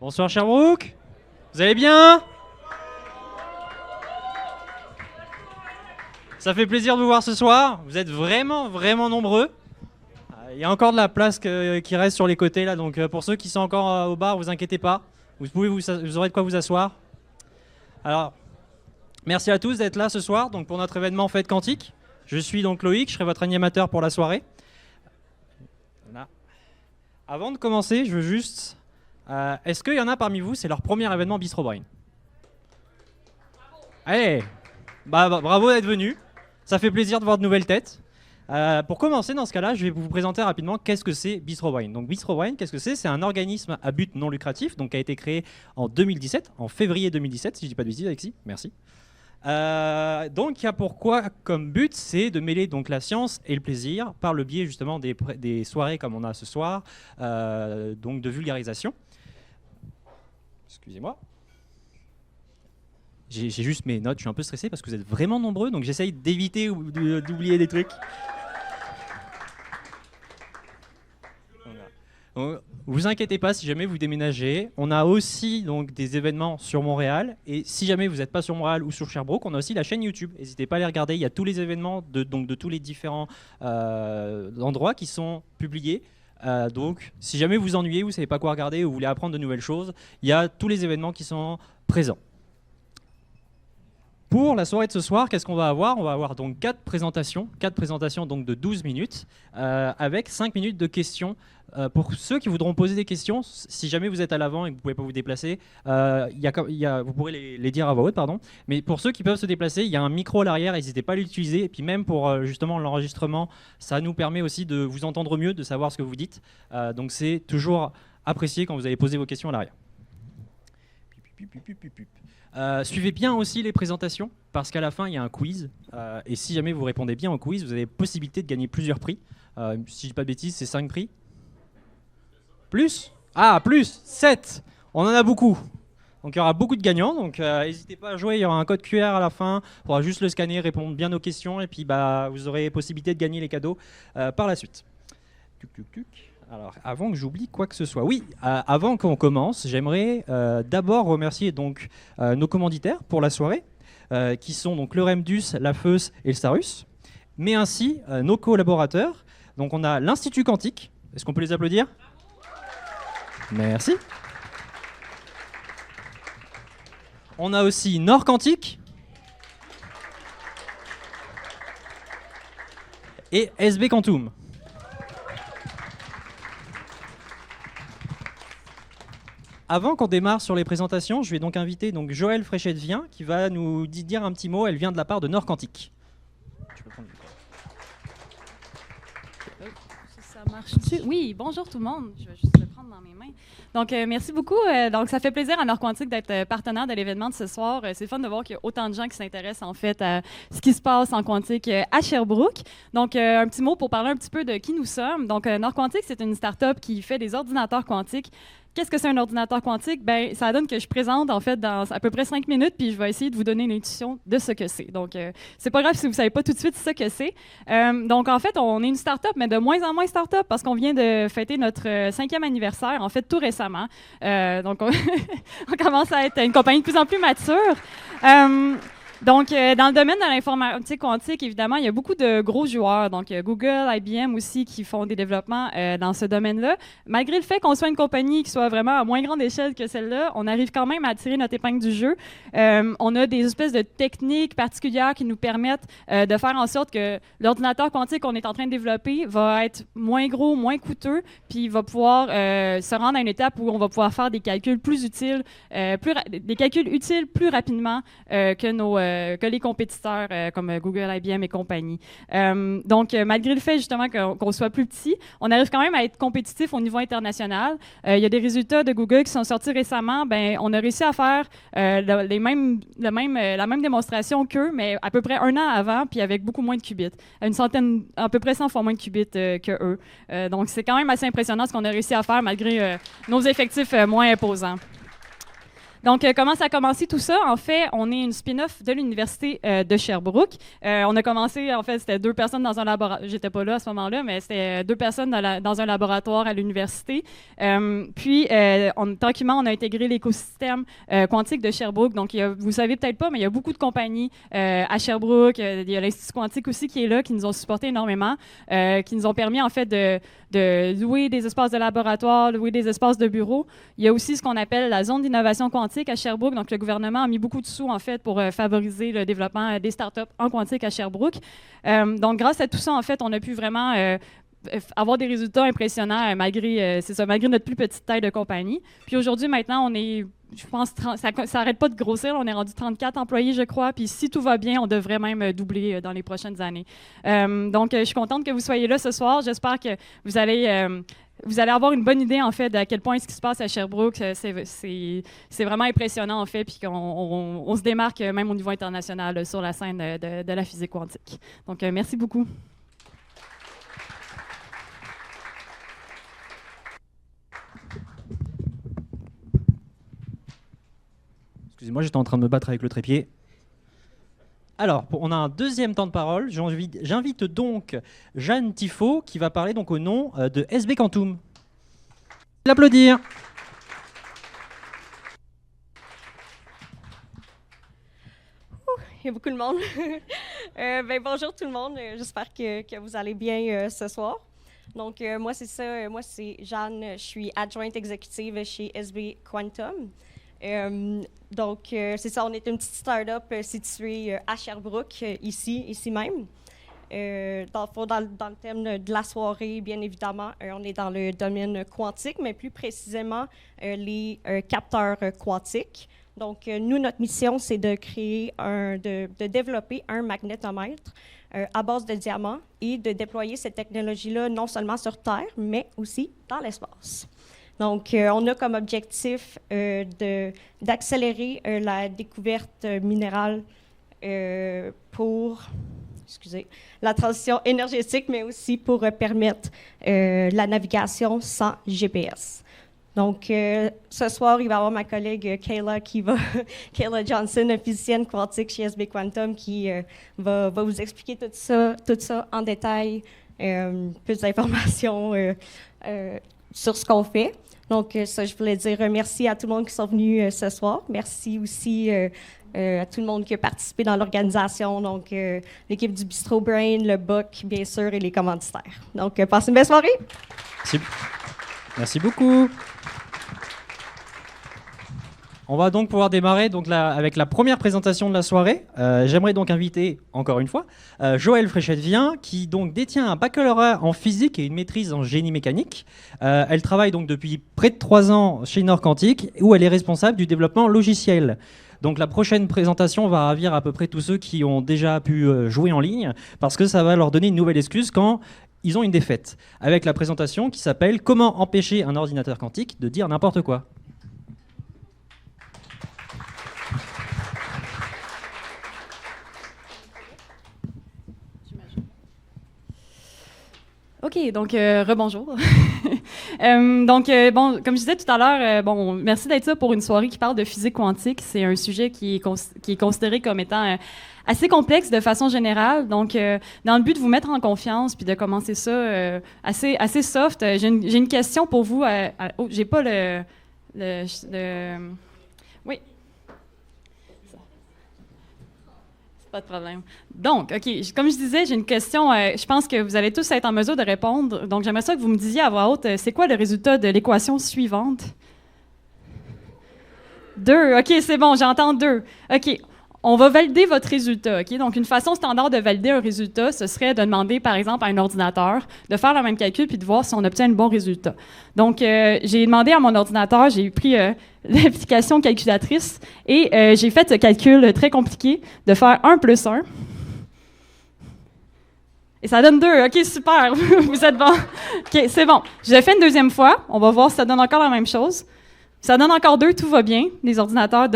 Bonsoir Sherbrooke. Vous allez bien? Ça fait plaisir de vous voir ce soir. Vous êtes vraiment, vraiment nombreux. Il y a encore de la place qui reste sur les côtés là, donc pour ceux qui sont encore au bar, vous inquiétez pas. Vous aurez de quoi vous asseoir. Alors, merci à tous d'être là ce soir donc pour notre événement Fête Quantique. Je suis donc Loïc, je serai votre animateur pour la soirée. Voilà. Avant de commencer, je veux juste... est-ce qu'il y en a parmi vous, c'est leur premier événement Bistro Brain? Allez, bravo d'être venus. Ça fait plaisir de voir de nouvelles têtes. Pour commencer, dans ce cas-là, je vais vous présenter rapidement qu'est-ce que c'est Bistro Brain. Donc Bistro Brain, qu'est-ce que c'est? C'est un organisme à but non lucratif, donc qui a été créé en 2017, en février 2017, si je dis pas de bêtises, Alexis, merci. Donc il y a pourquoi comme but, c'est de mêler donc la science et le plaisir par le biais justement des soirées comme on a ce soir, donc de vulgarisation. Excusez-moi. J'ai juste mes notes, je suis un peu stressé parce que vous êtes vraiment nombreux, donc j'essaye d'éviter ou d'oublier des trucs. Donc, vous inquiétez pas si jamais vous déménagez. On a aussi donc des événements sur Montréal, et si jamais vous n'êtes pas sur Montréal ou sur Sherbrooke, on a aussi la chaîne YouTube. N'hésitez pas à les regarder, il y a tous les événements de tous les différents endroits qui sont publiés. Donc si jamais vous ennuyez, vous ne savez pas quoi regarder ou vous voulez apprendre de nouvelles choses, il y a tous les événements qui sont présents. Pour la soirée de ce soir, qu'est-ce qu'on va avoir? On va avoir donc 4 présentations donc de 12 minutes, avec 5 minutes de questions. Pour ceux qui voudront poser des questions, si jamais vous êtes à l'avant et que vous ne pouvez pas vous déplacer, vous pourrez les dire à voix haute, pardon. Mais pour ceux qui peuvent se déplacer, il y a un micro à l'arrière, n'hésitez pas à l'utiliser. Et puis même pour justement l'enregistrement, ça nous permet aussi de vous entendre mieux, de savoir ce que vous dites. Donc c'est toujours apprécié quand vous allez poser vos questions à l'arrière. Suivez bien aussi les présentations parce qu'à la fin il y a un quiz et si jamais vous répondez bien au quiz, vous avez possibilité de gagner plusieurs prix. Si je dis pas de bêtises, c'est 5 prix. Plus? Ah, plus 7. On en a beaucoup. Donc il y aura beaucoup de gagnants, donc n'hésitez pas à jouer, il y aura un code QR à la fin, il faudra juste le scanner, répondre bien aux questions et puis vous aurez possibilité de gagner les cadeaux par la suite. Alors, avant que j'oublie quoi que ce soit, oui, avant qu'on commence, j'aimerais d'abord remercier donc nos commanditaires pour la soirée, qui sont donc le Remdus, la Feus et le Starus, mais ainsi nos collaborateurs. Donc, on a l'Institut Quantique. Est-ce qu'on peut les applaudir? Merci. On a aussi Nord Quantique et SB Quantum. Avant qu'on démarre sur les présentations, je vais donc inviter donc Joëlle Fréchette-Vien qui va nous dire un petit mot. Elle vient de la part de Nord Quantique. Tu peux prendre le micro. Ça marche-tu? Oui, bonjour tout le monde. Je vais juste le prendre dans mes mains. Donc, merci beaucoup. Donc, ça fait plaisir à Nord Quantique d'être partenaire de l'événement de ce soir. C'est fun de voir qu'il y a autant de gens qui s'intéressent en fait à ce qui se passe en quantique à Sherbrooke. Donc, un petit mot pour parler un petit peu de qui nous sommes. Donc, Nord Quantique, c'est une start-up qui fait des ordinateurs quantiques. Qu'est-ce que c'est un ordinateur quantique? Ben, ça donne que je présente en fait dans à peu près 5 minutes, puis je vais essayer de vous donner une intuition de ce que c'est. Donc, c'est pas grave si vous savez pas tout de suite ce que c'est. Donc, en fait, on est une start-up, mais de moins en moins start-up parce qu'on vient de fêter notre 5e anniversaire, en fait, tout récemment. Donc, on commence à être une compagnie de plus en plus mature. Donc, dans le domaine de l'informatique quantique, évidemment, il y a beaucoup de gros joueurs. Donc, Google, IBM aussi qui font des développements dans ce domaine-là. Malgré le fait qu'on soit une compagnie qui soit vraiment à moins grande échelle que celle-là, on arrive quand même à tirer notre épingle du jeu. On a des espèces de techniques particulières qui nous permettent de faire en sorte que l'ordinateur quantique qu'on est en train de développer va être moins gros, moins coûteux, puis va pouvoir se rendre à une étape où on va pouvoir faire des calculs plus utiles, des calculs utiles plus rapidement que les compétiteurs comme Google, IBM et compagnie. Donc, malgré le fait justement qu'on soit plus petit, on arrive quand même à être compétitif au niveau international. Il y a des résultats de Google qui sont sortis récemment. Ben, on a réussi à faire la même démonstration qu'eux, mais à peu près 1 an avant, puis avec beaucoup moins de qubits. À peu près 100 fois moins de qubits que eux. Donc, c'est quand même assez impressionnant ce qu'on a réussi à faire malgré nos effectifs moins imposants. Donc, comment ça a commencé tout ça? En fait, on est une spin-off de l'Université de Sherbrooke. On a commencé, en fait, c'était 2 personnes dans un laboratoire. J'étais pas là à ce moment-là, mais c'était 2 personnes dans un laboratoire à l'université. Puis, tranquillement, on a intégré l'écosystème quantique de Sherbrooke. Donc, vous savez peut-être pas, mais il y a beaucoup de compagnies à Sherbrooke. Il y a l'Institut quantique aussi qui est là, qui nous ont supporté énormément, qui nous ont permis, en fait, de louer des espaces de laboratoire, louer des espaces de bureaux. Il y a aussi ce qu'on appelle la zone d'innovation quantique à Sherbrooke. Donc, le gouvernement a mis beaucoup de sous, en fait, pour favoriser le développement des startups en quantique à Sherbrooke. Donc, grâce à tout ça, en fait, on a pu vraiment avoir des résultats impressionnants malgré notre plus petite taille de compagnie. Puis aujourd'hui, maintenant, on est, je pense, ça n'arrête pas de grossir. On est rendu 34 employés, je crois. Puis si tout va bien, on devrait même doubler dans les prochaines années. Donc, je suis contente que vous soyez là ce soir. J'espère que vous allez avoir une bonne idée, en fait, d'à quel point ce qui se passe à Sherbrooke, c'est vraiment impressionnant, en fait, puis qu'on se démarque même au niveau international sur la scène de la physique quantique. Donc, merci beaucoup. Excusez-moi, j'étais en train de me battre avec le trépied. Alors, on a un deuxième temps de parole. J'invite donc Jeanne Tifo qui va parler donc au nom de SB Quantum. L'applaudir. Il y a beaucoup de monde. Bonjour tout le monde. J'espère que vous allez bien ce soir. Donc, moi, c'est ça. Moi, c'est Jeanne. Je suis adjointe exécutive chez SB Quantum. C'est ça, on est une petite start-up située à Sherbrooke, ici même. Dans le thème de la soirée, bien évidemment, on est dans le domaine quantique, mais plus précisément les capteurs quantiques. Donc, nous, notre mission, c'est de de développer un magnétomètre à base de diamants et de déployer cette technologie-là non seulement sur Terre, mais aussi dans l'espace. Donc, on a comme objectif d'accélérer la découverte minérale pour la transition énergétique, mais aussi pour permettre la navigation sans GPS. Donc, ce soir, il va y avoir ma collègue Kayla Kayla Johnson, physicienne quantique chez SB Quantum, qui va vous expliquer tout ça en détail, plus d'informations sur ce qu'on fait. Donc, ça, je voulais dire merci à tout le monde qui sont venus ce soir. Merci aussi à tout le monde qui a participé dans l'organisation, donc l'équipe du Bistro Brain, le BOC, bien sûr, et les commanditaires. Donc, passez une belle soirée. Merci beaucoup. On va donc pouvoir démarrer avec la première présentation de la soirée. J'aimerais donc inviter, encore une fois, Joëlle Fréchette-Vien, qui donc détient un baccalauréat en physique et une maîtrise en génie mécanique. Elle travaille donc depuis près de 3 ans chez Norquantic, où elle est responsable du développement logiciel. Donc la prochaine présentation va ravir à peu près tous ceux qui ont déjà pu jouer en ligne, parce que ça va leur donner une nouvelle excuse quand ils ont une défaite, avec la présentation qui s'appelle « Comment empêcher un ordinateur quantique de dire n'importe quoi ». OK, donc rebonjour. Bon, comme je disais tout à l'heure, merci d'être là pour une soirée qui parle de physique quantique. C'est un sujet qui est considéré comme étant assez complexe de façon générale. Donc, dans le but de vous mettre en confiance puis de commencer ça assez soft, j'ai une question pour vous. J'ai pas oui. Pas de problème. Donc, OK, comme je disais, j'ai une question. Je pense que vous allez tous être en mesure de répondre. Donc, j'aimerais ça que vous me disiez à voix haute, c'est quoi le résultat de l'équation suivante? 2. OK, c'est bon, j'entends 2. OK. On va valider votre résultat. Okay? Donc, une façon standard de valider un résultat, ce serait de demander, par exemple, à un ordinateur de faire le même calcul puis de voir si on obtient un bon résultat. Donc, j'ai demandé à mon ordinateur, j'ai pris l'application calculatrice et j'ai fait ce calcul très compliqué de faire 1 plus 1. Et ça donne 2. OK, super. Vous êtes bon. OK, c'est bon. Je l'ai fait une deuxième fois. On va voir si ça donne encore la même chose. Ça donne encore 2, tout va bien. Les ordinateurs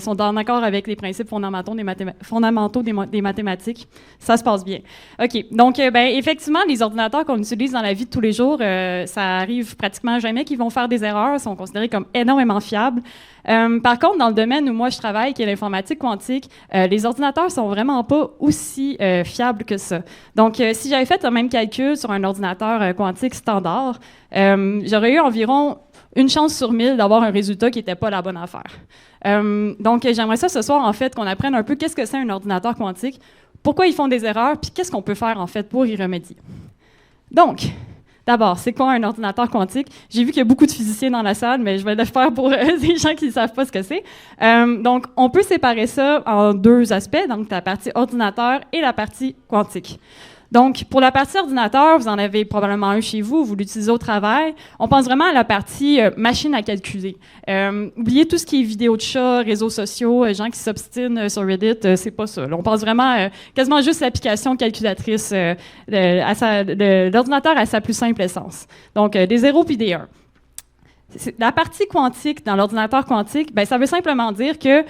sont en accord avec les principes fondamentaux des mathématiques. Ça se passe bien. OK. Donc, effectivement, les ordinateurs qu'on utilise dans la vie de tous les jours, ça arrive pratiquement jamais qu'ils vont faire des erreurs. Ils sont considérés comme énormément fiables. Par contre, dans le domaine où moi je travaille, qui est l'informatique quantique, les ordinateurs sont vraiment pas aussi fiables que ça. Donc, si j'avais fait le même calcul sur un ordinateur quantique standard, j'aurais eu environ une chance sur 1000 d'avoir un résultat qui n'était pas la bonne affaire. Donc, j'aimerais ça ce soir, en fait, qu'on apprenne un peu qu'est-ce que c'est un ordinateur quantique, pourquoi ils font des erreurs, puis qu'est-ce qu'on peut faire, en fait, pour y remédier. Donc, d'abord, c'est quoi un ordinateur quantique? J'ai vu qu'il y a beaucoup de physiciens dans la salle, mais je vais le faire pour des gens qui ne savent pas ce que c'est. Donc, on peut séparer ça en 2 aspects, donc la partie ordinateur et la partie quantique. Donc, pour la partie ordinateur, vous en avez probablement un chez vous, vous l'utilisez au travail. On pense vraiment à la partie machine à calculer. Oubliez tout ce qui est vidéo de chat, réseaux sociaux, gens qui s'obstinent sur Reddit, c'est pas ça. Là, on pense vraiment quasiment juste l'application calculatrice, l'ordinateur à sa plus simple essence. Donc, des 0 puis des 1. La partie quantique dans l'ordinateur quantique, ça veut simplement dire que,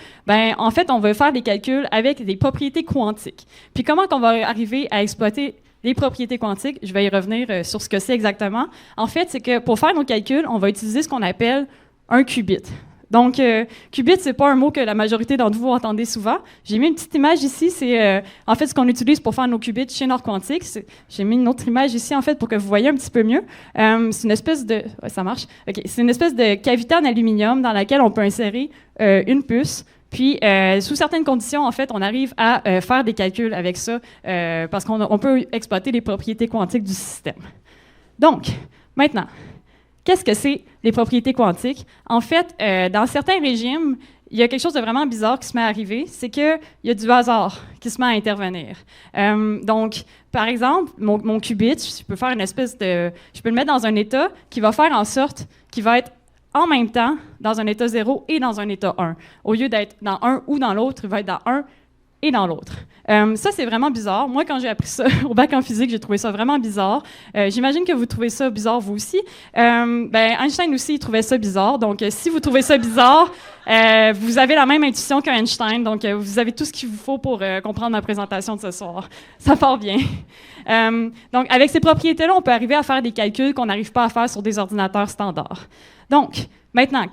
en fait, on va faire des calculs avec des propriétés quantiques. Puis comment qu'on va arriver à exploiter les propriétés quantiques? Je vais y revenir sur ce que c'est exactement. En fait, c'est que pour faire nos calculs, on va utiliser ce qu'on appelle un qubit. Donc, qubit, c'est pas un mot que la majorité d'entre vous entendez souvent. J'ai mis une petite image ici, c'est en fait ce qu'on utilise pour faire nos qubits chez Nord Quantique. J'ai mis une autre image ici, en fait, pour que vous voyez un petit peu mieux. C'est une espèce de... Ouais, ça marche? OK. C'est une espèce de cavité en aluminium dans laquelle on peut insérer une puce. Puis, sous certaines conditions, en fait, on arrive à faire des calculs avec ça parce qu'on peut exploiter les propriétés quantiques du système. Donc, maintenant... Qu'est-ce que c'est les propriétés quantiques? En fait, dans certains régimes, il y a quelque chose de vraiment bizarre qui se met à arriver, c'est qu'il y a du hasard qui se met à intervenir. Donc, par exemple, mon qubit, je peux faire une espèce de... Je peux le mettre dans un état qui va faire en sorte qu'il va être en même temps dans un état 0 et dans un état 1. Au lieu d'être dans un ou dans l'autre, il va être dans un et dans l'autre. Ça, c'est vraiment bizarre. Moi, quand j'ai appris ça au bac en physique, j'ai trouvé ça vraiment bizarre. J'imagine que vous trouvez ça bizarre, vous aussi. Einstein aussi, il trouvait ça bizarre. Donc, si vous trouvez ça bizarre, vous avez la même intuition qu'Einstein. Donc, vous avez tout ce qu'il vous faut pour comprendre ma présentation de ce soir. Ça part bien. Donc, avec ces propriétés-là, on peut arriver à faire des calculs qu'on n'arrive pas à faire sur des ordinateurs standards. Donc, maintenant,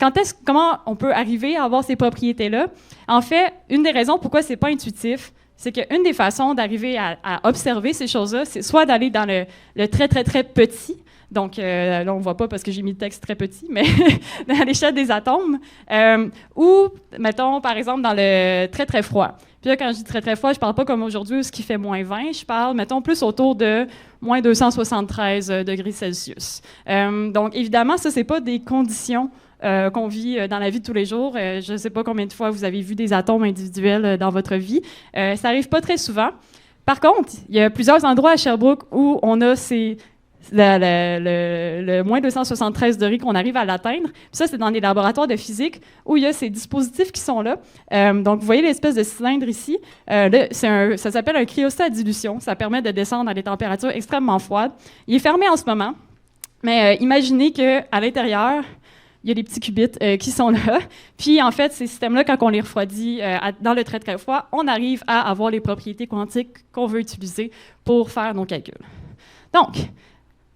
comment on peut arriver à avoir ces propriétés-là? En fait, une des raisons pourquoi c'est pas intuitif, c'est qu'une des façons d'arriver à observer ces choses-là, c'est soit d'aller dans le très, très, très petit. Donc, là, on ne voit pas parce que j'ai mis le texte très petit, mais à l'échelle des atomes. Ou, mettons, par exemple, dans le très, très froid. Puis là, quand je dis très, très froid, je ne parle pas comme aujourd'hui, ce qui fait moins 20. Je parle, mettons, plus autour de moins 273 degrés Celsius. Donc, évidemment, ça, ce n'est pas des conditions qu'on vit dans la vie de tous les jours. Je ne sais pas combien de fois vous avez vu des atomes individuels dans votre vie. Ça n'arrive pas très souvent. Par contre, il y a plusieurs endroits à Sherbrooke où on a le moins 273 degrés qu'on arrive à l'atteindre. Puis ça, c'est dans des laboratoires de physique où il y a ces dispositifs qui sont là. Donc, vous voyez l'espèce de cylindre ici. Ça s'appelle un cryostat à dilution. Ça permet de descendre à des températures extrêmement froides. Il est fermé en ce moment. Mais imaginez qu'à l'intérieur, il y a des petits qubits qui sont là. Puis, en fait, ces systèmes-là, quand on les refroidit dans le très, très froid, on arrive à avoir les propriétés quantiques qu'on veut utiliser pour faire nos calculs. Donc,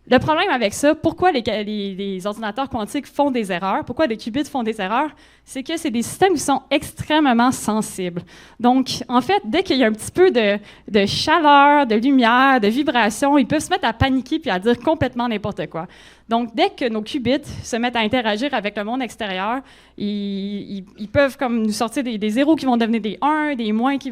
le problème avec ça, pourquoi les ordinateurs quantiques font des erreurs, pourquoi les qubits font des erreurs, c'est que c'est des systèmes qui sont extrêmement sensibles. Donc, en fait, dès qu'il y a un petit peu de chaleur, de lumière, de vibration, ils peuvent se mettre à paniquer puis à dire complètement n'importe quoi. Donc, dès que nos qubits se mettent à interagir avec le monde extérieur, ils peuvent comme nous sortir des zéros qui vont devenir des 1, des moins 1 qui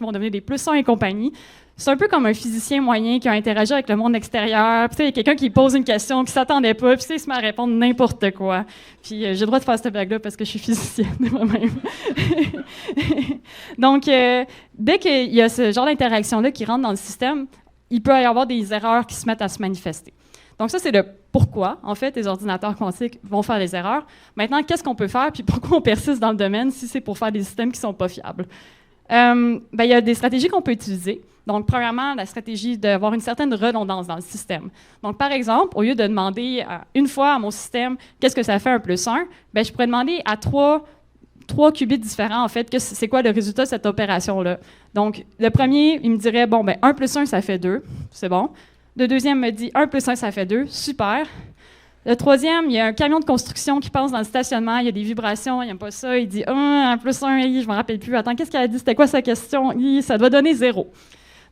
vont devenir des plus 1 et compagnie. C'est un peu comme un physicien moyen qui a interagi avec le monde extérieur. Puis, il y a quelqu'un qui pose une question qui ne s'attendait pas, puis il se met à répondre n'importe quoi. Puis, j'ai le droit de faire cette blague-là parce que je suis physicienne moi-même. Donc, dès qu'il y a ce genre d'interaction-là qui rentre dans le système, il peut y avoir des erreurs qui se mettent à se manifester. Donc, ça, c'est le pourquoi, en fait, les ordinateurs quantiques vont faire des erreurs. Maintenant, qu'est-ce qu'on peut faire, puis pourquoi on persiste dans le domaine si c'est pour faire des systèmes qui ne sont pas fiables? Il y a des stratégies qu'on peut utiliser. Donc, premièrement, la stratégie d'avoir une certaine redondance dans le système. Donc, par exemple, au lieu de demander une fois à mon système qu'est-ce que ça fait 1 plus 1, je pourrais demander à trois qubits différents, en fait, que c'est quoi le résultat de cette opération-là. Donc, le premier, il me dirait, 1 plus 1, ça fait 2, c'est bon. Le deuxième me dit 1 plus 1, ça fait 2, super. Le troisième, il y a un camion de construction qui passe dans le stationnement, il y a des vibrations, il n'aime pas ça, il dit 1 plus 1, je ne me rappelle plus. Attends, qu'est-ce qu'elle a dit? C'était quoi sa question? Ça doit donner 0.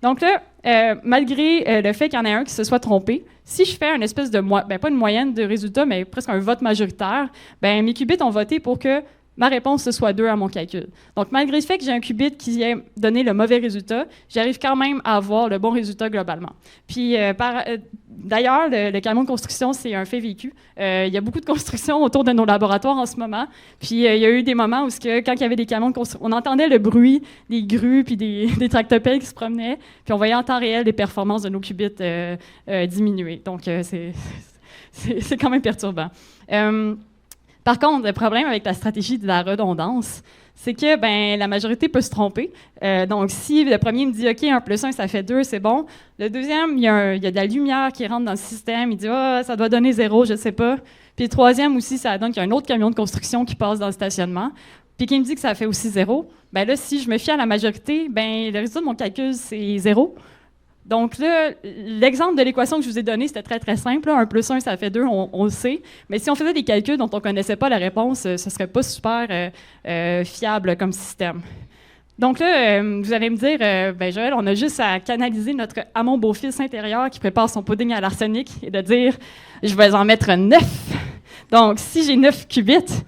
Donc là, malgré le fait qu'il y en ait un qui se soit trompé, si je fais une espèce de, pas une moyenne de résultats, mais presque un vote majoritaire, mes qubits ont voté pour que ma réponse, ce soit 2 à mon calcul. Donc, malgré le fait que j'ai un qubit qui ait donné le mauvais résultat, j'arrive quand même à avoir le bon résultat globalement. Puis, d'ailleurs, le camion de construction, c'est un fait vécu. Il y a beaucoup de construction autour de nos laboratoires en ce moment. Puis, il y a eu des moments où, quand il y avait des camions de construction, on entendait le bruit des grues puis des tractopelles qui se promenaient. Puis, on voyait en temps réel les performances de nos qubits diminuer. Donc, c'est quand même perturbant. Par contre, le problème avec la stratégie de la redondance, c'est que la majorité peut se tromper. Donc, si le premier me dit « OK, 1 plus 1, ça fait 2, c'est bon », le deuxième, il y a de la lumière qui rentre dans le système, il dit « Ah, ça doit donner 0, je ne sais pas ». Puis le troisième aussi, ça donne qu'il y a un autre camion de construction qui passe dans le stationnement, puis qui me dit que ça fait aussi 0. Là, si je me fie à la majorité, le résultat de mon calcul, c'est 0. Donc là, l'exemple de l'équation que je vous ai donné, c'était très, très simple. 1 plus 1, ça fait 2, on le sait. Mais si on faisait des calculs dont on ne connaissait pas la réponse, ce ne serait pas super fiable comme système. Donc là, vous allez me dire, Joël, on a juste à canaliser notre amont beau-fils intérieur qui prépare son pudding à l'arsenic et de dire, je vais en mettre 9. Donc, si j'ai 9 qubits,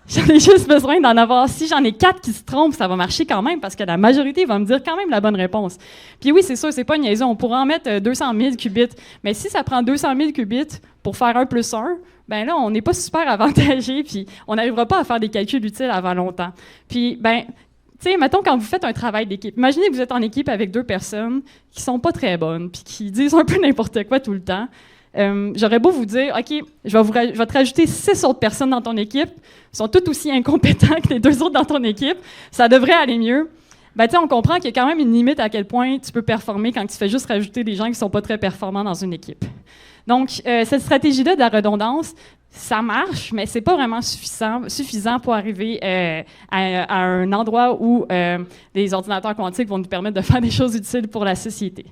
j'en ai juste besoin d'en avoir. Si j'en ai 4 qui se trompent, ça va marcher quand même parce que la majorité va me dire quand même la bonne réponse. Puis oui, c'est sûr, c'est pas une niaiseux. On pourrait en mettre 200 000 qubits. Mais si ça prend 200 000 qubits pour faire 1 plus 1, là, on n'est pas super avantagé. Puis on n'arrivera pas à faire des calculs utiles avant longtemps. Puis, tu sais, mettons, quand vous faites un travail d'équipe, imaginez que vous êtes en équipe avec 2 personnes qui sont pas très bonnes puis qui disent un peu n'importe quoi tout le temps. J'aurais beau vous dire, OK, je vais te rajouter 6 autres personnes dans ton équipe, ils sont toutes aussi incompétents que les 2 autres dans ton équipe, ça devrait aller mieux. On comprend qu'il y a quand même une limite à quel point tu peux performer quand tu fais juste rajouter des gens qui ne sont pas très performants dans une équipe. Donc, cette stratégie-là de la redondance, ça marche, mais c'est pas vraiment suffisant pour arriver à un endroit où les ordinateurs quantiques vont nous permettre de faire des choses utiles pour la société.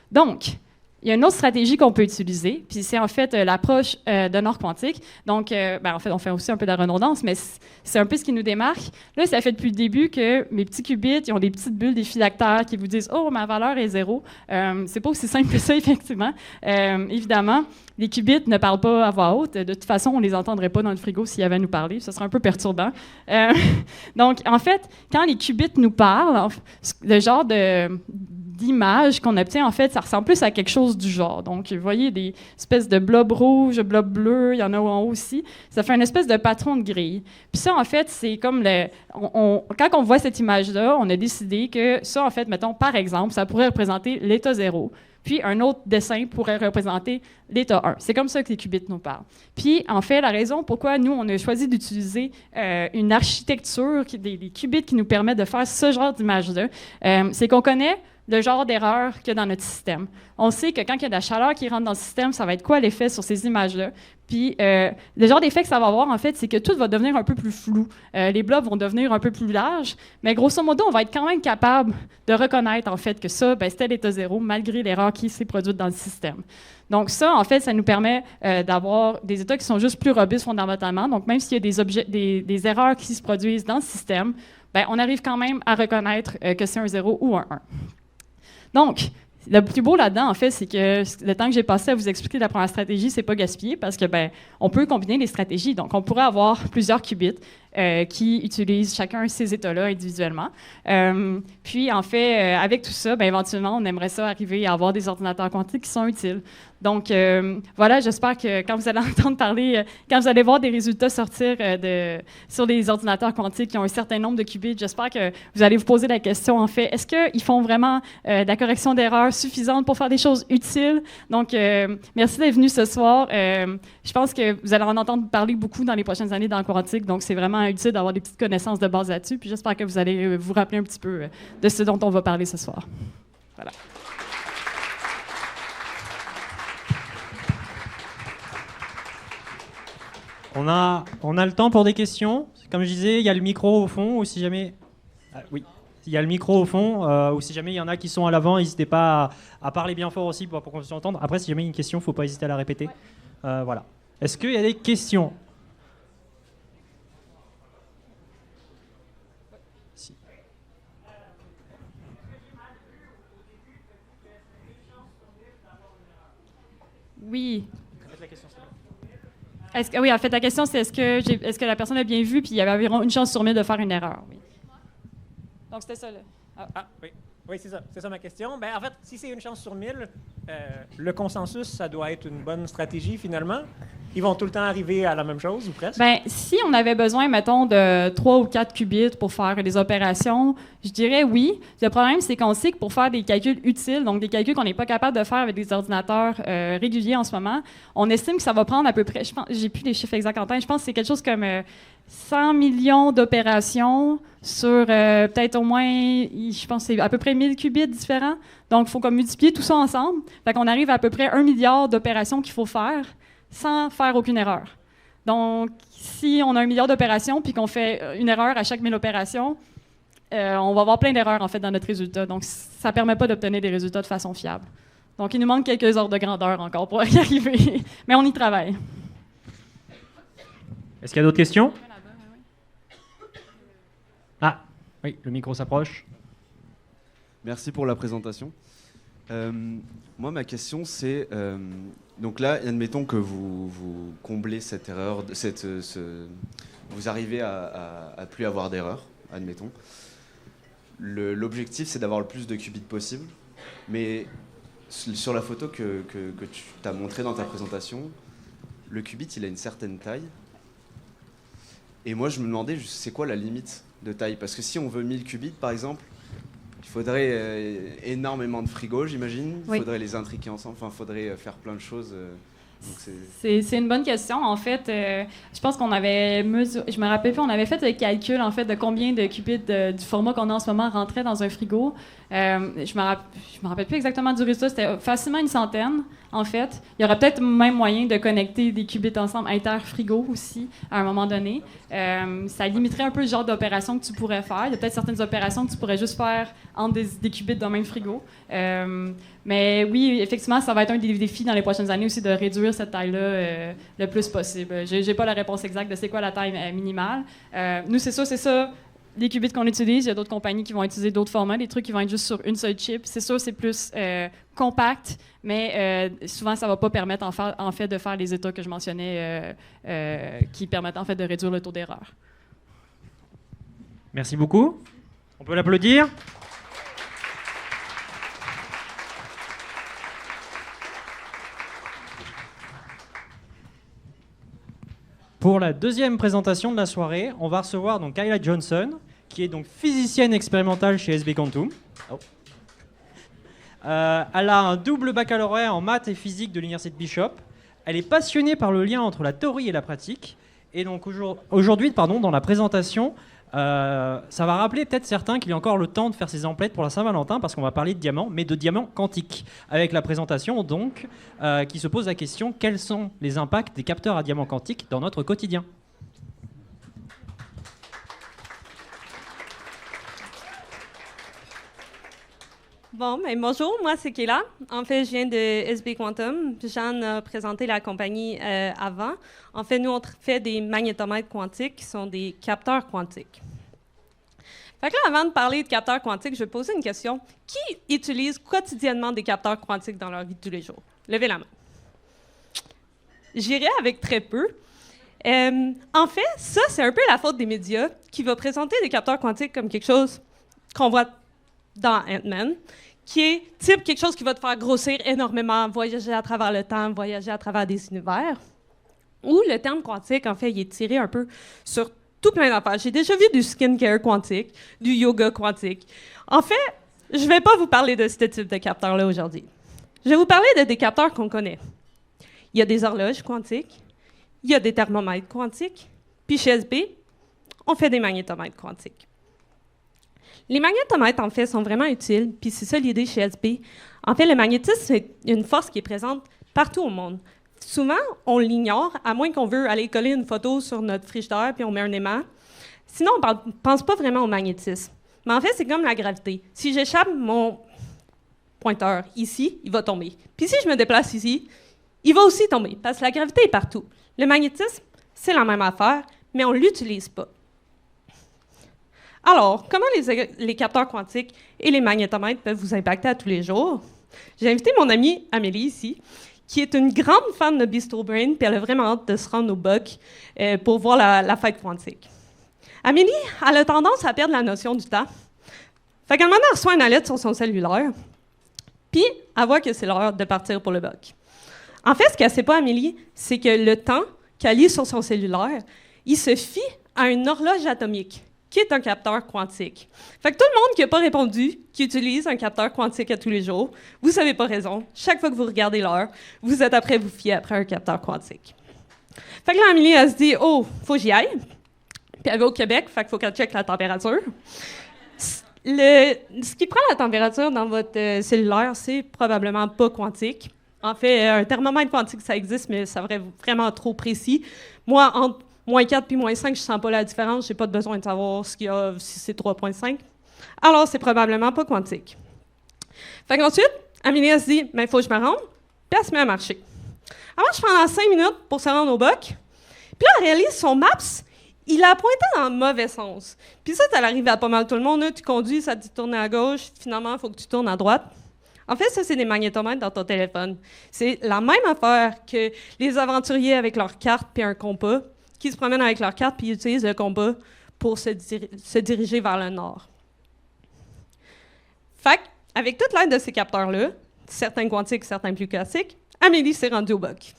Donc, il y a une autre stratégie qu'on peut utiliser, puis c'est en fait l'approche de Nord quantique. Donc, en fait, on fait aussi un peu de la redondance, mais c'est un peu ce qui nous démarque. Là, ça fait depuis le début que mes petits qubits, ils ont des petites bulles, des phylactères qui vous disent « Oh, ma valeur est 0 ». C'est pas aussi simple que ça, effectivement. Évidemment, les qubits ne parlent pas à voix haute. De toute façon, on les entendrait pas dans le frigo s'ils avaient à nous parler. Ce serait un peu perturbant. Donc, en fait, quand les qubits nous parlent, le genre d'image qu'on obtient, en fait, ça ressemble plus à quelque chose du genre. Donc, vous voyez des espèces de blobs rouges, blobs bleus, il y en a en haut aussi. Ça fait une espèce de patron de grille. Puis ça, en fait, c'est comme quand on voit cette image-là, on a décidé que ça, en fait, mettons, par exemple, ça pourrait représenter l'état 0. Puis un autre dessin pourrait représenter l'état 1. C'est comme ça que les qubits nous parlent. Puis, en fait, la raison pourquoi nous, on a choisi d'utiliser une architecture, des qubits qui nous permet de faire ce genre d'image-là, c'est qu'on connaît le genre d'erreur qu'il y a dans notre système. On sait que quand il y a de la chaleur qui rentre dans le système, ça va être quoi l'effet sur ces images-là? Puis, le genre d'effet que ça va avoir, en fait, c'est que tout va devenir un peu plus flou. Les blobs vont devenir un peu plus larges, mais grosso modo, on va être quand même capable de reconnaître, en fait, que ça, c'était l'état 0, malgré l'erreur qui s'est produite dans le système. Donc ça, en fait, ça nous permet d'avoir des états qui sont juste plus robustes fondamentalement. Donc, même s'il y a des erreurs qui se produisent dans le système, on arrive quand même à reconnaître que c'est un 0 ou un 1. Donc, le plus beau là-dedans, en fait, c'est que le temps que j'ai passé à vous expliquer la première stratégie, c'est pas gaspillé parce que, on peut combiner les stratégies. Donc, on pourrait avoir plusieurs qubits qui utilisent chacun ces états-là individuellement. Puis, en fait, avec tout ça, éventuellement, on aimerait ça arriver à avoir des ordinateurs quantiques qui sont utiles. Donc, voilà, j'espère que quand vous allez entendre parler, quand vous allez voir des résultats sortir sur des ordinateurs quantiques qui ont un certain nombre de qubits, j'espère que vous allez vous poser la question, en fait, est-ce qu'ils font vraiment de la correction d'erreurs suffisante pour faire des choses utiles? Donc, merci d'être venu ce soir. Je pense que vous allez en entendre parler beaucoup dans les prochaines années dans le quantique, donc c'est vraiment utile d'avoir des petites connaissances de base là-dessus. Puis j'espère que vous allez vous rappeler un petit peu de ce dont on va parler ce soir. Voilà. On a le temps pour des questions. Comme je disais, il y a le micro au fond, ou si jamais... Ah, oui, il y a le micro au fond, ou si jamais il y en a qui sont à l'avant, n'hésitez pas à parler bien fort aussi pour qu'on puisse entendre. Après, si jamais il y a une question, il ne faut pas hésiter à la répéter. Voilà. Est-ce qu'il y a des questions? Si. Oui. Oui, en fait, la question, c'est est-ce que la personne a bien vu, puis il y avait environ une chance sur 1000 de faire une erreur. Oui. Donc, c'était ça, là. Oui. Oui, c'est ça. C'est ça ma question. Ben, en fait, si c'est une chance sur 1000, le consensus, ça doit être une bonne stratégie, finalement. Ils vont tout le temps arriver à la même chose, ou presque? Bien, si on avait besoin, mettons, de 3 ou 4 qubits pour faire des opérations, je dirais oui. Le problème, c'est qu'on sait que pour faire des calculs utiles, donc des calculs qu'on n'est pas capable de faire avec des ordinateurs réguliers en ce moment, on estime que ça va prendre à peu près, je pense, j'ai plus les chiffres exacts en tête, je pense que c'est quelque chose comme 100 millions d'opérations sur peut-être au moins, je pense que c'est à peu près 1000 qubits différents. Donc, il faut comme multiplier tout ça ensemble. Fait qu'on arrive à peu près 1 milliard d'opérations qu'il faut faire sans faire aucune erreur. Donc, si on a 1 milliard d'opérations puis qu'on fait une erreur à chaque 1000 opérations, on va avoir plein d'erreurs, en fait, dans notre résultat. Donc, ça ne permet pas d'obtenir des résultats de façon fiable. Donc, il nous manque quelques ordres de grandeur encore pour y arriver. Mais on y travaille. Est-ce qu'il y a d'autres questions? Ah, oui, le micro s'approche. Merci pour la présentation. Moi, ma question, c'est... donc là, admettons que vous comblez cette erreur, vous arrivez à plus avoir d'erreur, admettons. L'objectif, c'est d'avoir le plus de qubits possible. Mais sur la photo que tu as montrée dans ta présentation, le qubit, il a une certaine taille. Et moi, je me demandais, c'est quoi la limite de taille? Parce que si on veut 1000 qubits, par exemple, il faudrait énormément de frigos, j'imagine. Il faudrait les intriquer ensemble. Enfin, il faudrait faire plein de choses. C'est une bonne question. En fait, je pense qu'on avait je me rappelle plus, on avait fait le calcul en fait de combien de qubits du format qu'on a en ce moment rentraient dans un frigo. Je me rappelle plus exactement du résultat. C'était facilement une centaine. En fait, il y aurait peut-être même moyen de connecter des qubits ensemble inter-frigo aussi à un moment donné. Ça limiterait un peu le genre d'opération que tu pourrais faire. Il y a peut-être certaines opérations que tu pourrais juste faire entre des qubits dans le même frigo. Mais oui, effectivement, ça va être un des défis dans les prochaines années aussi de réduire cette taille-là le plus possible. J'ai pas la réponse exacte de c'est quoi la taille minimale. Nous, c'est ça. Les qubits qu'on utilise, il y a d'autres compagnies qui vont utiliser d'autres formats, des trucs qui vont être juste sur une seule chip. C'est sûr, c'est plus compact, mais souvent, ça ne va pas permettre en fait de faire les états que je mentionnais qui permettent en fait de réduire le taux d'erreur. Merci beaucoup. On peut l'applaudir. Pour la deuxième présentation de la soirée, on va recevoir donc Kyla Johnson, qui est donc physicienne expérimentale chez SB Quantum. Elle a un double baccalauréat en maths et physique de l'université de Bishop. Elle est passionnée par le lien entre la théorie et la pratique. Et donc aujourd'hui, dans la présentation, ça va rappeler peut-être certains qu'il y a encore le temps de faire ses emplettes pour la Saint-Valentin, parce qu'on va parler de diamants, mais de diamants quantiques. Avec la présentation, donc, qui se pose la question, quels sont les impacts des capteurs à diamants quantiques dans notre quotidien ? Bon, ben bonjour, moi c'est Kéla. En fait, je viens de SB Quantum. Jeanne a présenté la compagnie avant. En fait, nous, on fait des magnétomètres quantiques qui sont des capteurs quantiques. Fait que là, avant de parler de capteurs quantiques, je vais poser une question. Qui utilise quotidiennement des capteurs quantiques dans leur vie de tous les jours? Levez la main. J'irai avec très peu. En fait, ça, c'est un peu la faute des médias qui va présenter des capteurs quantiques comme quelque chose qu'on voit dans Ant-Man, qui est type quelque chose qui va te faire grossir énormément, voyager à travers le temps, voyager à travers des univers. Ou le terme quantique, en fait, il est tiré un peu sur tout plein d'affaires. J'ai déjà vu du skincare quantique, du yoga quantique. En fait, je ne vais pas vous parler de ce type de capteurs-là aujourd'hui. Je vais vous parler de des capteurs qu'on connaît. Il y a des horloges quantiques, il y a des thermomètres quantiques, puis chez SB, on fait des magnétomètres quantiques. Les magnétomètres, en fait, sont vraiment utiles, puis c'est ça l'idée chez SB. En fait, le magnétisme, c'est une force qui est présente partout au monde. Souvent, on l'ignore, à moins qu'on veut aller coller une photo sur notre frigidaire, puis on met un aimant. Sinon, on ne pense pas vraiment au magnétisme. Mais en fait, c'est comme la gravité. Si j'échappe mon pointeur ici, il va tomber. Puis si je me déplace ici, il va aussi tomber, parce que la gravité est partout. Le magnétisme, c'est la même affaire, mais on ne l'utilise pas. Alors, comment les capteurs quantiques et les magnétomètres peuvent vous impacter à tous les jours? J'ai invité mon amie Amélie ici, qui est une grande fan de Bistro Brain, puis elle a vraiment hâte de se rendre au BOC pour voir la fête quantique. Amélie, elle a tendance à perdre la notion du temps. Fait qu'elle reçoit une alerte sur son cellulaire, puis elle voit que c'est l'heure de partir pour le BOC. En fait, ce qu'elle ne sait pas, Amélie, c'est que le temps qu'elle lit sur son cellulaire, il se fie à une horloge atomique, qui est un capteur quantique. Fait que tout le monde qui n'a pas répondu, qui utilise un capteur quantique à tous les jours, vous n'avez pas raison. Chaque fois que vous regardez l'heure, vous êtes après vous fier après un capteur quantique. Fait que là, Amélie, elle se dit « Oh, faut que j'y aille. » Puis elle va au Québec, fait qu'il faut qu'elle check la température. Ce qui prend la température dans votre cellulaire, c'est probablement pas quantique. En fait, un thermomètre quantique, ça existe, mais ça serait vraiment trop précis. Moi, entre -4 puis -5, je sens pas la différence. J'ai pas besoin de savoir ce qu'il y a, si c'est 3,5. Alors, c'est probablement pas quantique. Fait qu'ensuite, Amélie, elle se dit, il faut que je me rende, puis elle se met à marcher. Elle marche pendant 5 minutes pour se rendre au BOC, puis là, elle réalise son Maps, il a pointé dans le mauvais sens. Puis ça arrive à pas mal tout le monde. Là. Tu conduis, ça te dit de tourner à gauche, finalement, il faut que tu tournes à droite. En fait, ça, c'est des magnétomètres dans ton téléphone. C'est la même affaire que les aventuriers avec leur carte puis un compas, qui se promènent avec leur carte puis utilisent le compas pour se diriger vers le nord. Fait avec toute l'aide de ces capteurs-là, certains quantiques, certains plus classiques, Amélie s'est rendue au BOC.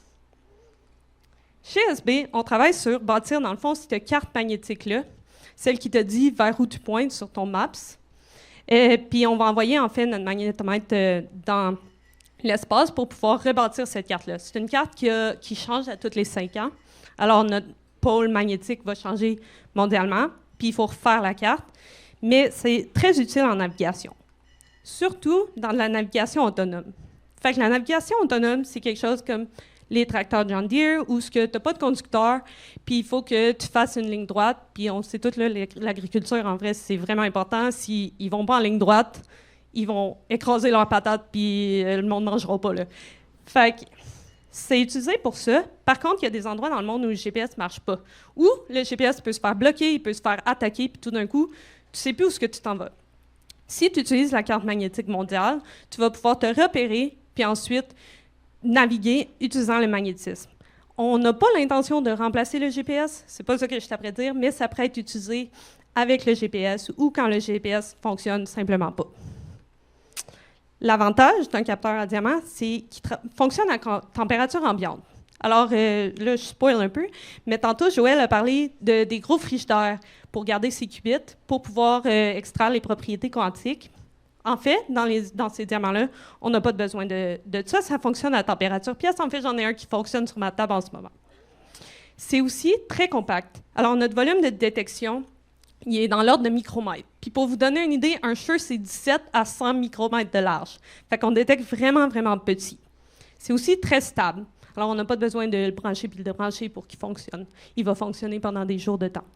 Chez SB, on travaille sur bâtir, dans le fond, cette carte magnétique-là, celle qui te dit vers où tu pointes sur ton Maps. Puis on va envoyer, en fait, notre magnétomètre dans l'espace pour pouvoir rebâtir cette carte-là. C'est une carte qui change à tous les 5 ans. Alors, notre pôle magnétique va changer mondialement, puis il faut refaire la carte. Mais c'est très utile en navigation, surtout dans la navigation autonome. Fait que la navigation autonome, c'est quelque chose comme les tracteurs John Deere, où tu n'as pas de conducteur, puis il faut que tu fasses une ligne droite, puis on sait tout, là, l'agriculture, en vrai, c'est vraiment important. S'ils ne vont pas en ligne droite, ils vont écraser leurs patates, puis le monde ne mangera pas. Là. Fait que c'est utilisé pour ça. Par contre, il y a des endroits dans le monde où le GPS ne marche pas, où le GPS peut se faire bloquer, il peut se faire attaquer, puis tout d'un coup, tu ne sais plus où est-ce que tu t'en vas. Si tu utilises la carte magnétique mondiale, tu vas pouvoir te repérer, puis ensuite naviguer utilisant le magnétisme. On n'a pas l'intention de remplacer le GPS, c'est pas ça que je t'apprête à dire, mais ça pourrait être utilisé avec le GPS ou quand le GPS fonctionne simplement pas. L'avantage d'un capteur à diamant, c'est qu'il fonctionne à température ambiante. Alors, là, je spoil un peu, mais tantôt, Joël a parlé des gros frigidaires pour garder ses qubits, pour pouvoir extraire les propriétés quantiques. En fait, dans ces diamants-là, on n'a pas besoin de ça. Ça fonctionne à température pièce. En fait, j'en ai un qui fonctionne sur ma table en ce moment. C'est aussi très compact. Alors, notre volume de détection, il est dans l'ordre de micromètres. Puis pour vous donner une idée, un cheveu, c'est 17 à 100 micromètres de large. Fait qu'on détecte vraiment, vraiment petit. C'est aussi très stable. Alors, on n'a pas besoin de le brancher puis de le débrancher pour qu'il fonctionne. Il va fonctionner pendant des jours de temps.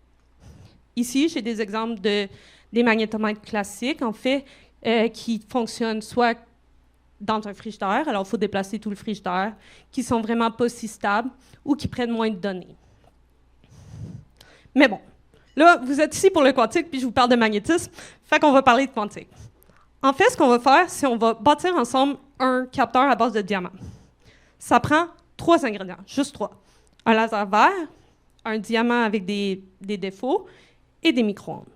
Ici, j'ai des exemples des magnétomètres classiques, en fait, qui fonctionnent soit dans un frigidaire, alors il faut déplacer tout le frigidaire, qui sont vraiment pas si stables ou qui prennent moins de données. Mais bon, là, vous êtes ici pour le quantique, puis je vous parle de magnétisme, fait qu'on va parler de quantique. En fait, ce qu'on va faire, c'est qu'on va bâtir ensemble un capteur à base de diamants. Ça prend 3 ingrédients, juste 3. Un laser vert, un diamant avec des défauts et des micro-ondes.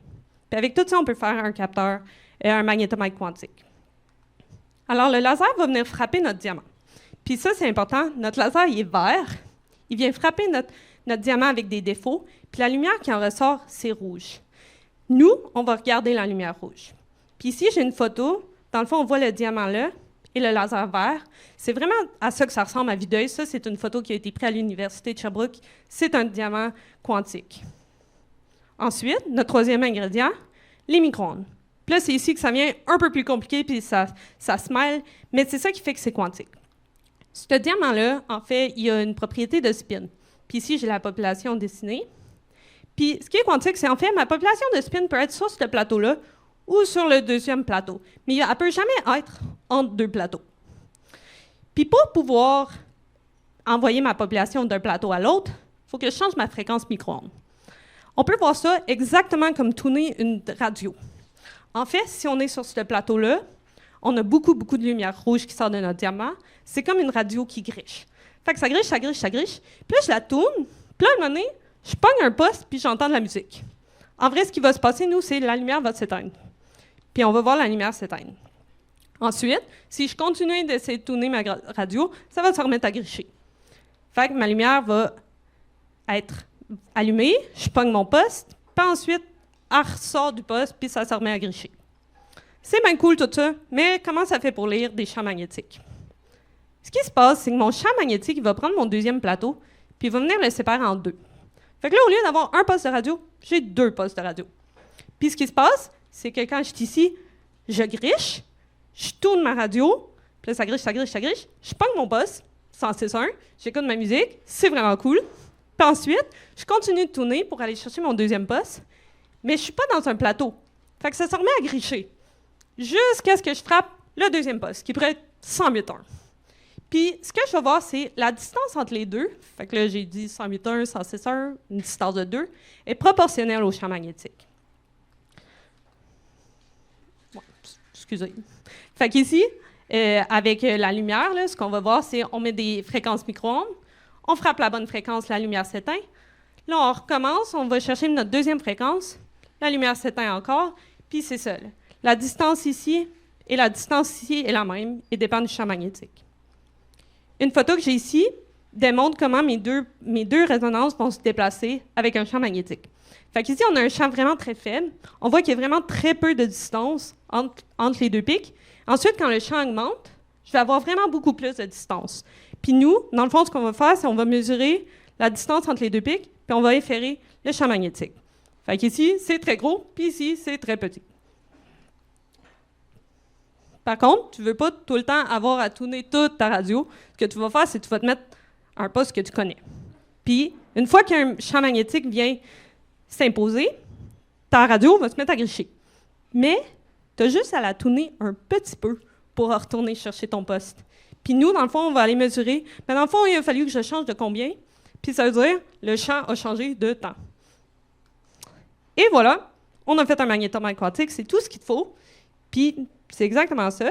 Puis avec tout ça, on peut faire un capteur, un magnétomètre quantique. Alors, le laser va venir frapper notre diamant. Puis ça, c'est important, notre laser, il est vert. Il vient frapper notre diamant avec des défauts, puis la lumière qui en ressort, c'est rouge. Nous, on va regarder la lumière rouge. Puis ici, j'ai une photo. Dans le fond, on voit le diamant là et le laser vert. C'est vraiment à ça que ça ressemble à vue d'œil. Ça, c'est une photo qui a été prise à l'Université de Sherbrooke. C'est un diamant quantique. Ensuite, notre troisième ingrédient, les micro-ondes. Puis là, c'est ici que ça devient un peu plus compliqué, puis ça se mêle, mais c'est ça qui fait que c'est quantique. Ce diamant-là, en fait, il a une propriété de spin. Puis ici, j'ai la population dessinée. Puis ce qui est quantique, c'est en fait, ma population de spin peut être sur ce plateau-là ou sur le deuxième plateau. Mais elle ne peut jamais être entre deux plateaux. Puis pour pouvoir envoyer ma population d'un plateau à l'autre, il faut que je change ma fréquence micro-ondes. On peut voir ça exactement comme tuner une radio. En fait, si on est sur ce plateau-là, on a beaucoup de lumière rouge qui sort de notre diamant. C'est comme une radio qui griche. Fait que ça griche, ça griche, ça griche. Puis là, je la tourne. Puis là, à un moment donné, je pogne un poste, puis j'entends de la musique. En vrai, ce qui va se passer, nous, c'est la lumière va s'éteindre. Puis on va voir la lumière s'éteindre. Ensuite, si je continue d'essayer de tourner ma radio, ça va se remettre à gricher. Fait que ma lumière va être allumée, je pogne mon poste, puis ensuite, elle ressort du poste, puis ça se remet à gricher. C'est bien cool tout ça, mais comment ça fait pour lire des champs magnétiques? Ce qui se passe, c'est que mon champ magnétique, il va prendre mon deuxième plateau, puis il va venir le séparer en deux. Fait que là, au lieu d'avoir un poste de radio, j'ai deux postes de radio. Puis ce qui se passe, c'est que quand je suis ici, je griche, je tourne ma radio, puis là, ça griche, ça griche, ça griche, je pogne mon poste, 106.1, j'écoute ma musique, c'est vraiment cool. Puis ensuite, je continue de tourner pour aller chercher mon deuxième poste, mais je ne suis pas dans un plateau. Fait que ça se remet à gricher jusqu'à ce que je frappe le deuxième poste, qui pourrait être 108.1. Puis, ce que je vais voir, c'est la distance entre les deux. Fait que là, j'ai dit 108.1, 106.1, une distance de 2, est proportionnelle au champ magnétique. Ouais, excusez. Fait qu'ici, avec la lumière, là, ce qu'on va voir, c'est on met des fréquences micro-ondes, on frappe la bonne fréquence, la lumière s'éteint. Là, on recommence, on va chercher notre deuxième fréquence, la lumière s'éteint encore, puis c'est ça. Là. La distance ici et la distance ici est la même et dépend du champ magnétique. Une photo que j'ai ici démontre comment mes deux résonances vont se déplacer avec un champ magnétique. Fait qu'ici, on a un champ vraiment très faible. On voit qu'il y a vraiment très peu de distance entre les deux pics. Ensuite, quand le champ augmente, je vais avoir vraiment beaucoup plus de distance. Puis nous, dans le fond, ce qu'on va faire, c'est qu'on va mesurer la distance entre les deux pics, puis on va inférer le champ magnétique. Fait qu'ici, c'est très gros, puis ici, c'est très petit. Par contre, tu ne veux pas tout le temps avoir à tourner toute ta radio. Ce que tu vas faire, c'est que tu vas te mettre un poste que tu connais. Puis, une fois qu'un champ magnétique vient s'imposer, ta radio va se mettre à gricher. Mais, tu as juste à la tourner un petit peu pour retourner chercher ton poste. Puis nous, dans le fond, on va aller mesurer. Mais dans le fond, il a fallu que je change de combien. Puis ça veut dire le champ a changé de temps. Et voilà, on a fait un magnétomètre quantique. C'est tout ce qu'il te faut. Puis c'est exactement ça.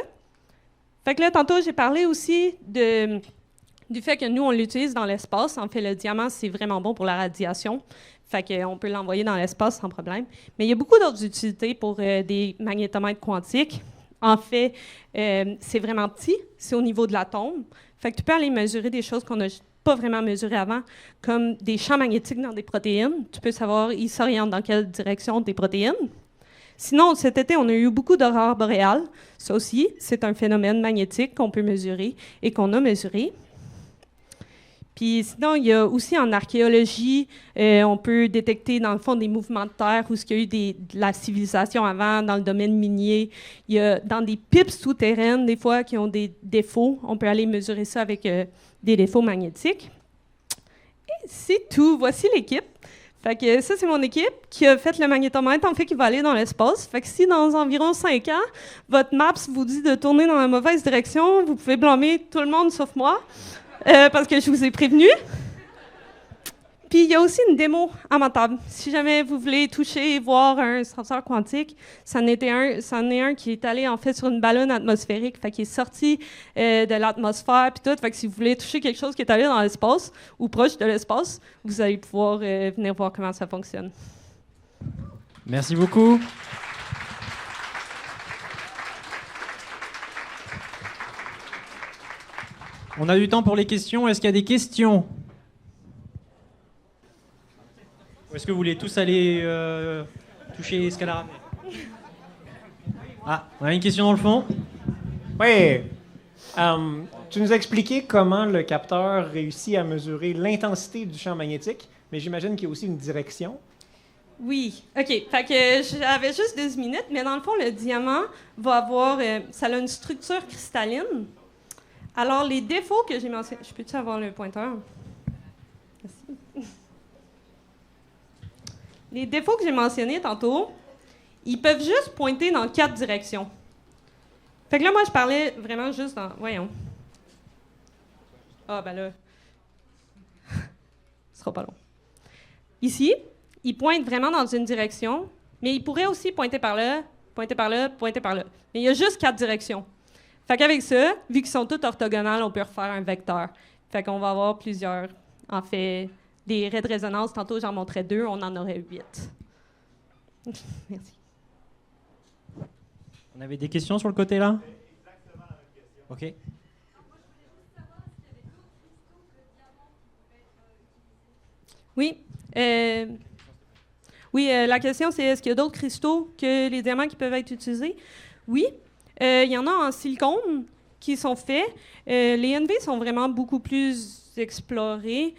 Fait que là, tantôt, j'ai parlé aussi du fait que nous, on l'utilise dans l'espace. En fait, le diamant, c'est vraiment bon pour la radiation. Fait qu'on peut l'envoyer dans l'espace sans problème. Mais il y a beaucoup d'autres utilités pour des magnétomètres quantiques. En fait, c'est vraiment petit. C'est au niveau de l'atome. Fait que tu peux aller mesurer des choses qu'on n'a pas vraiment mesurées avant, comme des champs magnétiques dans des protéines. Tu peux savoir, ils s'orientent dans quelle direction des protéines. Sinon, cet été, on a eu beaucoup d'aurores boréales. Ça aussi, c'est un phénomène magnétique qu'on peut mesurer et qu'on a mesuré. Puis sinon, il y a aussi en archéologie, on peut détecter dans le fond des mouvements de terre où il y a eu de la civilisation avant, dans le domaine minier. Il y a dans des pipes souterraines, des fois, qui ont des défauts. On peut aller mesurer ça avec des défauts magnétiques. Et c'est tout. Voici l'équipe. Fait que ça, c'est mon équipe qui a fait le magnétomètre, en fait, qui va aller dans l'espace. Fait que si, dans environ 5 ans, votre MAPS vous dit de tourner dans la mauvaise direction, vous pouvez blâmer tout le monde sauf moi, parce que je vous ai prévenu. Puis, il y a aussi une démo à ma table. Si jamais vous voulez toucher et voir un senseur quantique, c'en est un qui est allé, en fait, sur une ballonne atmosphérique, fait qu'il est sorti de l'atmosphère, puis tout. Fait que si vous voulez toucher quelque chose qui est allé dans l'espace, ou proche de l'espace, vous allez pouvoir venir voir comment ça fonctionne. Merci beaucoup. On a du temps pour les questions. Est-ce qu'il y a des questions ? Ou est-ce que vous voulez tous aller toucher Scalaramé ? Ah, on a une question dans le fond. Oui. Tu nous as expliqué comment le capteur réussit à mesurer l'intensité du champ magnétique, mais j'imagine qu'il y a aussi une direction. Oui. OK. Fait que j'avais juste 12 minutes, mais dans le fond, le diamant va avoir... ça a une structure cristalline. Alors, les défauts que j'ai mentionnés... Je peux-tu avoir le pointeur? Merci. Les défauts que j'ai mentionnés tantôt, ils peuvent juste pointer dans 4 directions. Fait que là, moi, je parlais vraiment juste dans... Voyons. Ah, ben là... Ce sera pas long. Ici, il pointe vraiment dans une direction, mais il pourrait aussi pointer par là, pointer par là, pointer par là. Mais il y a juste 4 directions. Fait qu'avec ça, vu qu'ils sont tous orthogonales, on peut refaire un vecteur. Fait qu'on va avoir plusieurs... En fait, des raies de résonance. Tantôt, j'en montrais 2, on en aurait 8. Merci. On avait des questions sur le côté là? Exactement la même question. OK. Oui. La question, c'est est-ce qu'il y a d'autres cristaux que les diamants qui peuvent être utilisés? Oui. Il y en a en silicone qui sont faits. Les NV sont vraiment beaucoup plus explorés.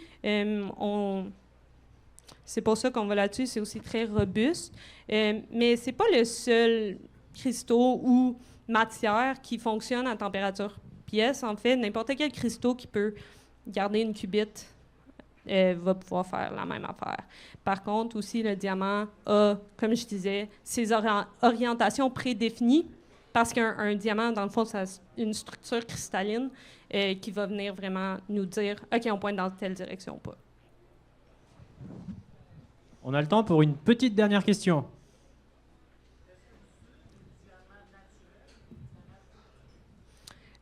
C'est pour ça qu'on va là-dessus. C'est aussi très robuste. Mais c'est pas le seul cristaux ou matière qui fonctionne à température pièce. En fait, n'importe quel cristaux qui peut garder une qubit va pouvoir faire la même affaire. Par contre, aussi, le diamant a, comme je disais, ses orientations prédéfinies parce qu'un diamant, dans le fond, ça a une structure cristalline qui va venir vraiment nous dire « OK, on pointe dans telle direction ou pas ». On a le temps pour une petite dernière question.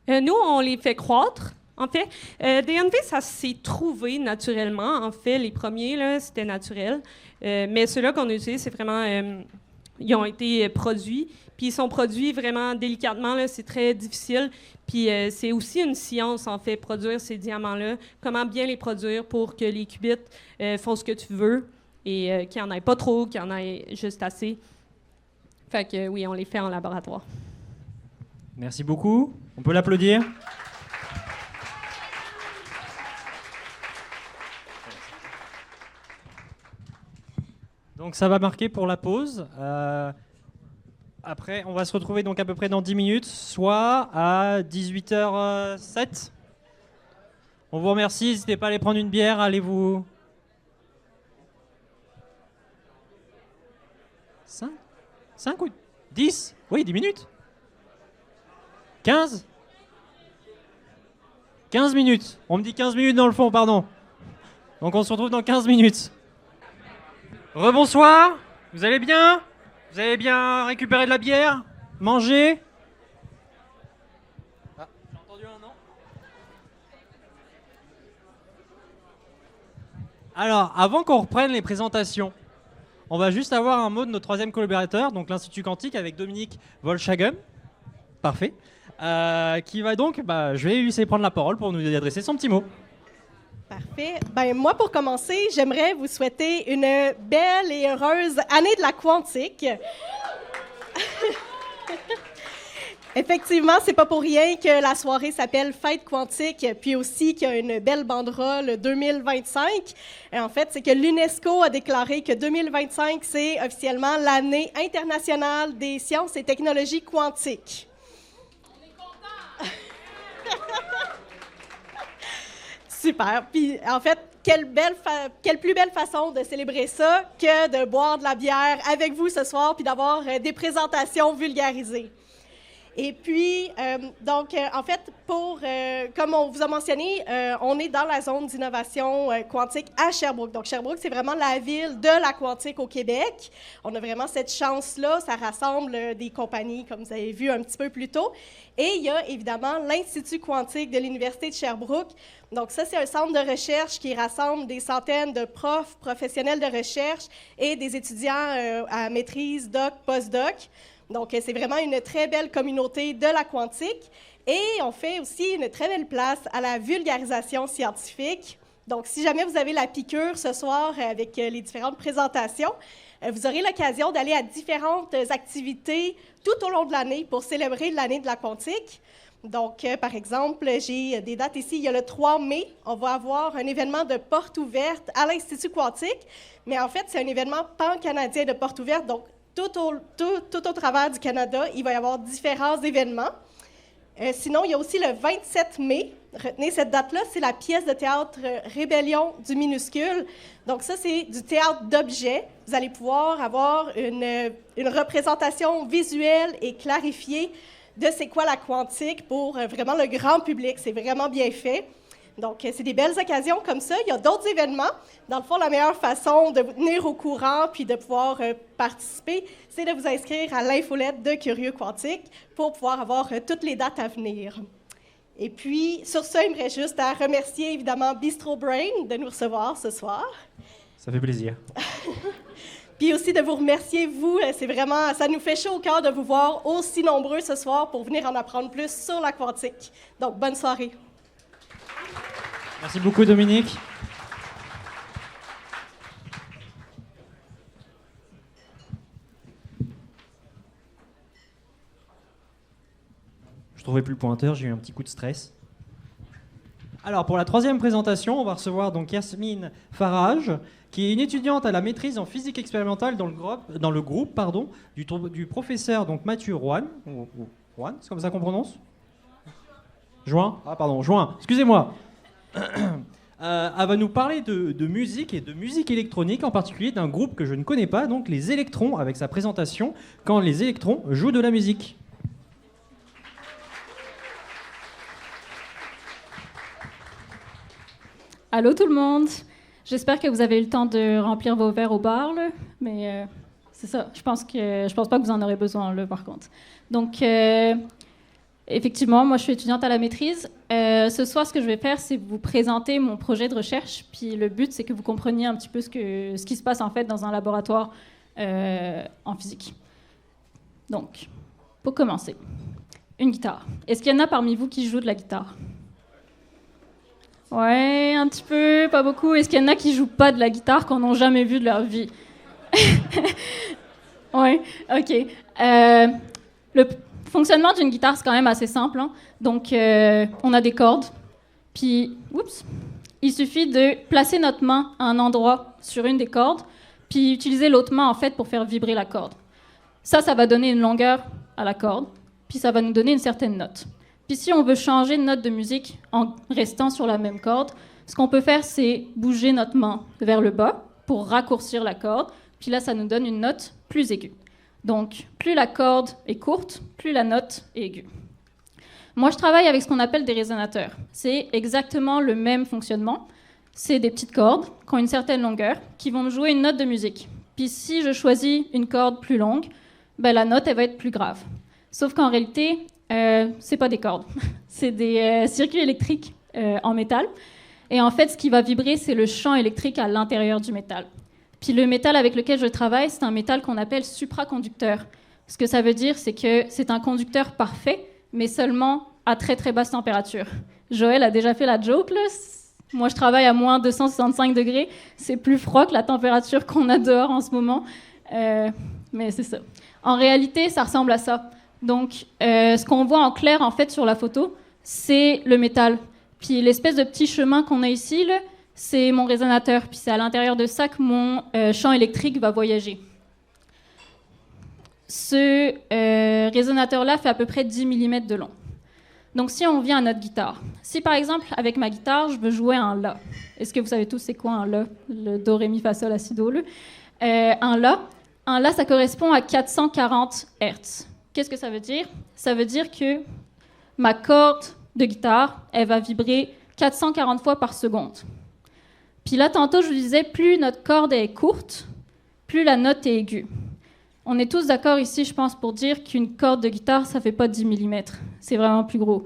Nous, on les fait croître. En fait, des NV, ça s'est trouvé naturellement. En fait, les premiers, là, c'était naturel. Mais ceux-là qu'on utilise, c'est vraiment... ils ont été produits. Puis ils sont produits vraiment délicatement. Là, c'est très difficile. Puis c'est aussi une science, en fait, produire ces diamants-là. Comment bien les produire pour que les qubits font ce que tu veux et qu'il n'y en ait pas trop, qu'il y en ait juste assez. Fait que oui, on les fait en laboratoire. Merci beaucoup. On peut l'applaudir. Donc ça va marquer pour la pause. Après, on va se retrouver donc à peu près dans 10 minutes, soit à 18h07. On vous remercie, n'hésitez pas à aller prendre une bière, allez-vous... 5 ou 10? Oui, 10 minutes. 15 15 minutes. On me dit 15 minutes dans le fond, pardon. Donc on se retrouve dans 15 minutes. Rebonsoir, vous allez bien? Vous avez bien récupéré de la bière? Mangé? Ah, j'ai entendu un non? Alors, avant qu'on reprenne les présentations, on va juste avoir un mot de notre troisième collaborateur, donc l'Institut Quantique avec Dominique Volkshagen. Parfait. Qui va donc, je vais lui laisser prendre la parole pour nous adresser son petit mot. Parfait. Moi, pour commencer, j'aimerais vous souhaiter une belle et heureuse année de la quantique. Effectivement, c'est pas pour rien que la soirée s'appelle Fête quantique, puis aussi qu'il y a une belle banderole 2025. Et en fait, c'est que l'UNESCO a déclaré que 2025, c'est officiellement l'année internationale des sciences et technologies quantiques. On est contents! Super. Puis, en fait, quelle plus belle façon de célébrer ça que de boire de la bière avec vous ce soir puis d'avoir des présentations vulgarisées. Et puis, en fait, comme on vous a mentionné, on est dans la zone d'innovation quantique à Sherbrooke. Donc, Sherbrooke, c'est vraiment la ville de la quantique au Québec. On a vraiment cette chance-là. Ça rassemble des compagnies, comme vous avez vu un petit peu plus tôt. Et il y a évidemment l'Institut quantique de l'Université de Sherbrooke. Donc, ça, c'est un centre de recherche qui rassemble des centaines de profs, professionnels de recherche et des étudiants à maîtrise, doc, post-doc. Donc, c'est vraiment une très belle communauté de la quantique. Et on fait aussi une très belle place à la vulgarisation scientifique. Donc, si jamais vous avez la piqûre ce soir avec les différentes présentations, vous aurez l'occasion d'aller à différentes activités tout au long de l'année pour célébrer l'année de la quantique. Donc, par exemple, j'ai des dates ici. Il y a le 3 mai, on va avoir un événement de porte ouverte à l'Institut Quantique. Mais en fait, c'est un événement pan-canadien de porte ouverte. Donc, tout au travers du Canada, il va y avoir différents événements. Sinon, il y a aussi le 27 mai. Retenez cette date-là, c'est la pièce de théâtre Rébellion du minuscule. Donc ça, c'est du théâtre d'objets. Vous allez pouvoir avoir une représentation visuelle et clarifiée de c'est quoi la quantique pour vraiment le grand public. C'est vraiment bien fait. Donc, c'est des belles occasions comme ça. Il y a d'autres événements. Dans le fond, la meilleure façon de vous tenir au courant puis de pouvoir participer, c'est de vous inscrire à l'infolette de Curieux Quantique pour pouvoir avoir toutes les dates à venir. Et puis, sur ça, il me reste juste à remercier évidemment Bistro Brain de nous recevoir ce soir. Ça fait plaisir. Puis aussi de vous remercier, vous. C'est vraiment, ça nous fait chaud au cœur de vous voir aussi nombreux ce soir pour venir en apprendre plus sur la quantique. Donc, bonne soirée. Merci beaucoup, Dominique. Je trouvais plus le pointeur, j'ai eu un petit coup de stress. Alors, pour la troisième présentation, on va recevoir donc Yasmine Farage, qui est une étudiante à la maîtrise en physique expérimentale dans le groupe du professeur donc Mathieu Rouen. Rouen, c'est comme ça qu'on prononce ? Juin ? Ah, pardon, Juin, excusez-moi. Elle va nous parler de musique et de musique électronique, en particulier d'un groupe que je ne connais pas, donc les Électrons, avec sa présentation « Quand les électrons jouent de la musique ». Allô tout le monde, j'espère que vous avez eu le temps de remplir vos verres au bar, là. Mais c'est ça, je pense pas que vous en aurez besoin là, par contre. Donc, effectivement, moi je suis étudiante à la maîtrise. Ce soir, ce que je vais faire, c'est vous présenter mon projet de recherche. Puis le but, c'est que vous compreniez un petit peu ce qui se passe en fait dans un laboratoire en physique. Donc, pour commencer, une guitare. Est-ce qu'il y en a parmi vous qui jouent de la guitare ? Ouais, un petit peu, pas beaucoup. Est-ce qu'il y en a qui jouent pas de la guitare qu'on n'a jamais vu de leur vie? Ouais, ok. Le fonctionnement d'une guitare, c'est quand même assez simple, hein. Donc, on a des cordes, puis, il suffit de placer notre main à un endroit sur une des cordes, puis utiliser l'autre main, en fait, pour faire vibrer la corde. Ça va donner une longueur à la corde, puis ça va nous donner une certaine note. Puis si on veut changer de note de musique en restant sur la même corde, ce qu'on peut faire, c'est bouger notre main vers le bas pour raccourcir la corde. Puis là, ça nous donne une note plus aiguë. Donc, plus la corde est courte, plus la note est aiguë. Moi, je travaille avec ce qu'on appelle des résonateurs. C'est exactement le même fonctionnement. C'est des petites cordes qui ont une certaine longueur, qui vont me jouer une note de musique. Puis si je choisis une corde plus longue, la note, elle va être plus grave. Sauf qu'en réalité, c'est pas des cordes, c'est des circuits électriques en métal. Et en fait, ce qui va vibrer, c'est le champ électrique à l'intérieur du métal. Puis le métal avec lequel je travaille, c'est un métal qu'on appelle supraconducteur. Ce que ça veut dire, c'est que c'est un conducteur parfait, mais seulement à très très basse température. Joël a déjà fait la joke, là. Moi, je travaille à moins 265 degrés. C'est plus froid que la température qu'on a dehors en ce moment. Mais c'est ça. En réalité, ça ressemble à ça. Donc, ce qu'on voit en clair, en fait, sur la photo, c'est le métal. Puis l'espèce de petit chemin qu'on a ici, là, c'est mon résonateur. Puis c'est à l'intérieur de ça que mon champ électrique va voyager. Ce résonateur-là fait à peu près 10 mm de long. Donc, si on vient à notre guitare, si par exemple, avec ma guitare, je veux jouer un La. Est-ce que vous savez tous c'est quoi un La? Le Do, Ré, Mi, Fa, Sol, La, Si, Do, Le. Un La, ça correspond à 440 Hz. Qu'est-ce que ça veut dire? Ça veut dire que ma corde de guitare, elle va vibrer 440 fois par seconde. Puis là, tantôt, je vous disais, plus notre corde est courte, plus la note est aiguë. On est tous d'accord ici, je pense, pour dire qu'une corde de guitare, ça fait pas 10 mm. C'est vraiment plus gros.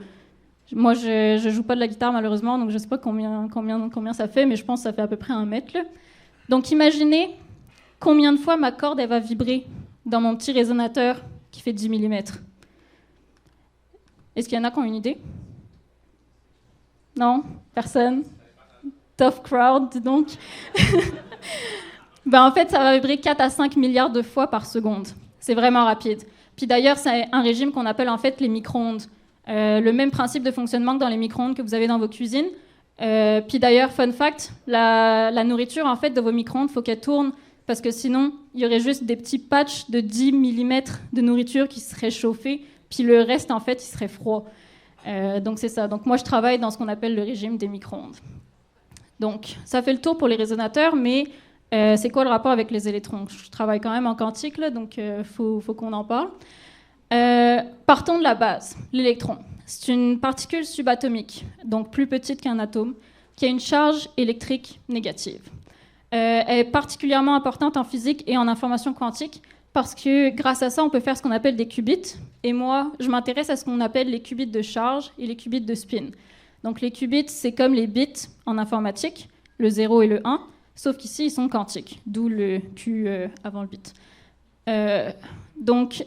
Moi, je joue pas de la guitare, malheureusement, donc je sais pas combien ça fait, mais je pense que ça fait à peu près 1 mètre, là. Donc, imaginez combien de fois ma corde, elle va vibrer dans mon petit résonateur qui fait 10 mm. Est-ce qu'il y en a qui ont une idée? Non? Personne? Tough crowd, dis donc. En fait, ça va vibrer 4 à 5 milliards de fois par seconde. C'est vraiment rapide. Puis d'ailleurs, c'est un régime qu'on appelle en fait les micro-ondes. Le même principe de fonctionnement que dans les micro-ondes que vous avez dans vos cuisines. Puis d'ailleurs, fun fact, la nourriture en fait de vos micro-ondes, il faut qu'elle tourne parce que sinon, il y aurait juste des petits patchs de 10 mm de nourriture qui seraient chauffés, puis le reste, en fait, il serait froid. Donc c'est ça. Donc moi, je travaille dans ce qu'on appelle le régime des micro-ondes. Donc ça fait le tour pour les résonateurs, mais c'est quoi le rapport avec les électrons? Je travaille quand même en quantique, là, donc faut qu'on en parle. Partons de la base, l'électron. C'est une particule subatomique, donc plus petite qu'un atome, qui a une charge électrique négative. Elle est particulièrement importante en physique et en information quantique parce que grâce à ça, on peut faire ce qu'on appelle des qubits. Et moi, je m'intéresse à ce qu'on appelle les qubits de charge et les qubits de spin. Donc les qubits, c'est comme les bits en informatique, le 0 et le 1, sauf qu'ici, ils sont quantiques, d'où le Q avant le bit. Donc,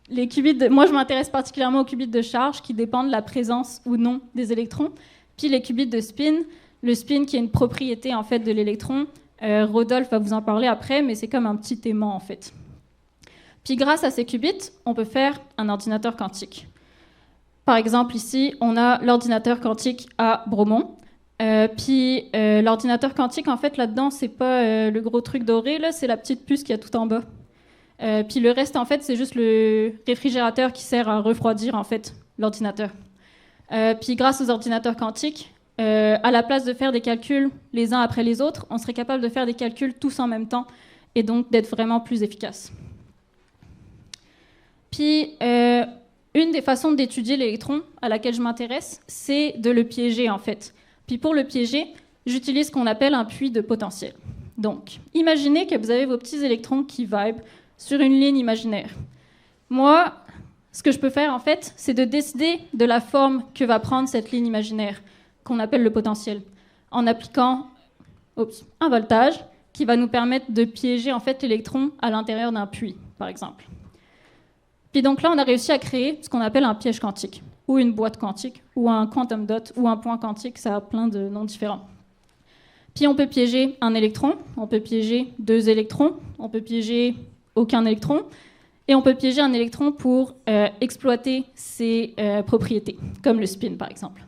les qubits moi, je m'intéresse particulièrement aux qubits de charge qui dépendent de la présence ou non des électrons. Puis les qubits de spin, le spin qui est une propriété en fait de l'électron. Rodolphe va vous en parler après, mais c'est comme un petit aimant en fait. Puis grâce à ces qubits, on peut faire un ordinateur quantique. Par exemple, ici, on a l'ordinateur quantique à Bromont. Puis l'ordinateur quantique, en fait, là-dedans, c'est pas le gros truc doré, là, c'est la petite puce qu'il y a tout en bas. Puis le reste, en fait, c'est juste le réfrigérateur qui sert à refroidir, en fait, l'ordinateur. Puis grâce aux ordinateurs quantiques, à la place de faire des calculs les uns après les autres, on serait capable de faire des calculs tous en même temps et donc d'être vraiment plus efficace. Puis, une des façons d'étudier l'électron à laquelle je m'intéresse, c'est de le piéger, en fait. Puis pour le piéger, j'utilise ce qu'on appelle un puits de potentiel. Donc, imaginez que vous avez vos petits électrons qui vibrent sur une ligne imaginaire. Moi, ce que je peux faire, en fait, c'est de décider de la forme que va prendre cette ligne imaginaire, qu'on appelle le potentiel, en appliquant un voltage qui va nous permettre de piéger en fait l'électron à l'intérieur d'un puits, par exemple. Puis donc là, on a réussi à créer ce qu'on appelle un piège quantique, ou une boîte quantique, ou un quantum dot, ou un point quantique, ça a plein de noms différents. Puis on peut piéger un électron, on peut piéger 2 électrons, on peut piéger aucun électron, et on peut piéger un électron pour exploiter ses propriétés, comme le spin, par exemple.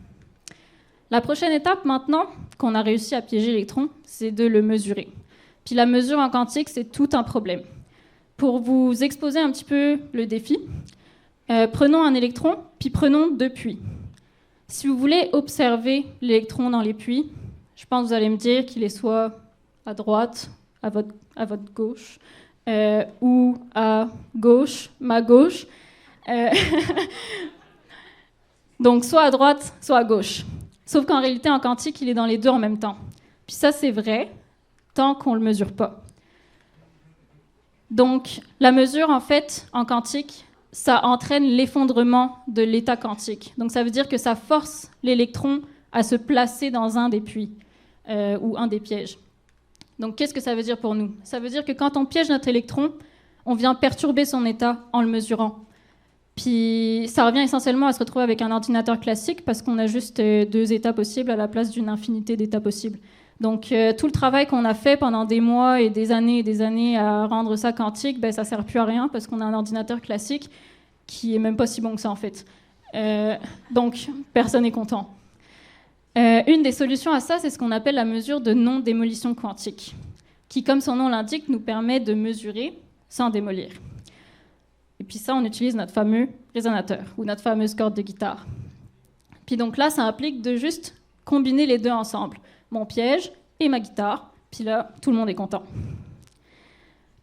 La prochaine étape, maintenant, qu'on a réussi à piéger l'électron, c'est de le mesurer. Puis la mesure en quantique, c'est tout un problème. Pour vous exposer un petit peu le défi, prenons un électron, puis prenons 2 puits. Si vous voulez observer l'électron dans les puits, je pense que vous allez me dire qu'il est soit à droite, à votre gauche, ou à gauche, ma gauche. Donc soit à droite, soit à gauche. Sauf qu'en réalité, en quantique, il est dans les deux en même temps. Puis ça, c'est vrai, tant qu'on ne le mesure pas. Donc, la mesure, en fait, en quantique, ça entraîne l'effondrement de l'état quantique. Donc, ça veut dire que ça force l'électron à se placer dans un des puits ou un des pièges. Donc, qu'est-ce que ça veut dire pour nous? Ça veut dire que quand on piège notre électron, on vient perturber son état en le mesurant. Puis ça revient essentiellement à se retrouver avec un ordinateur classique parce qu'on a juste 2 états possibles à la place d'une infinité d'états possibles. Donc tout le travail qu'on a fait pendant des mois et des années à rendre ça quantique, ben, ça ne sert plus à rien parce qu'on a un ordinateur classique qui n'est même pas si bon que ça en fait. Donc personne n'est content. Une des solutions à ça, c'est ce qu'on appelle la mesure de non-démolition quantique, qui, comme son nom l'indique, nous permet de mesurer sans démolir. Et puis ça, on utilise notre fameux résonateur ou notre fameuse corde de guitare. Puis donc là, ça implique de juste combiner les deux ensemble, mon piège et ma guitare. Puis là, tout le monde est content.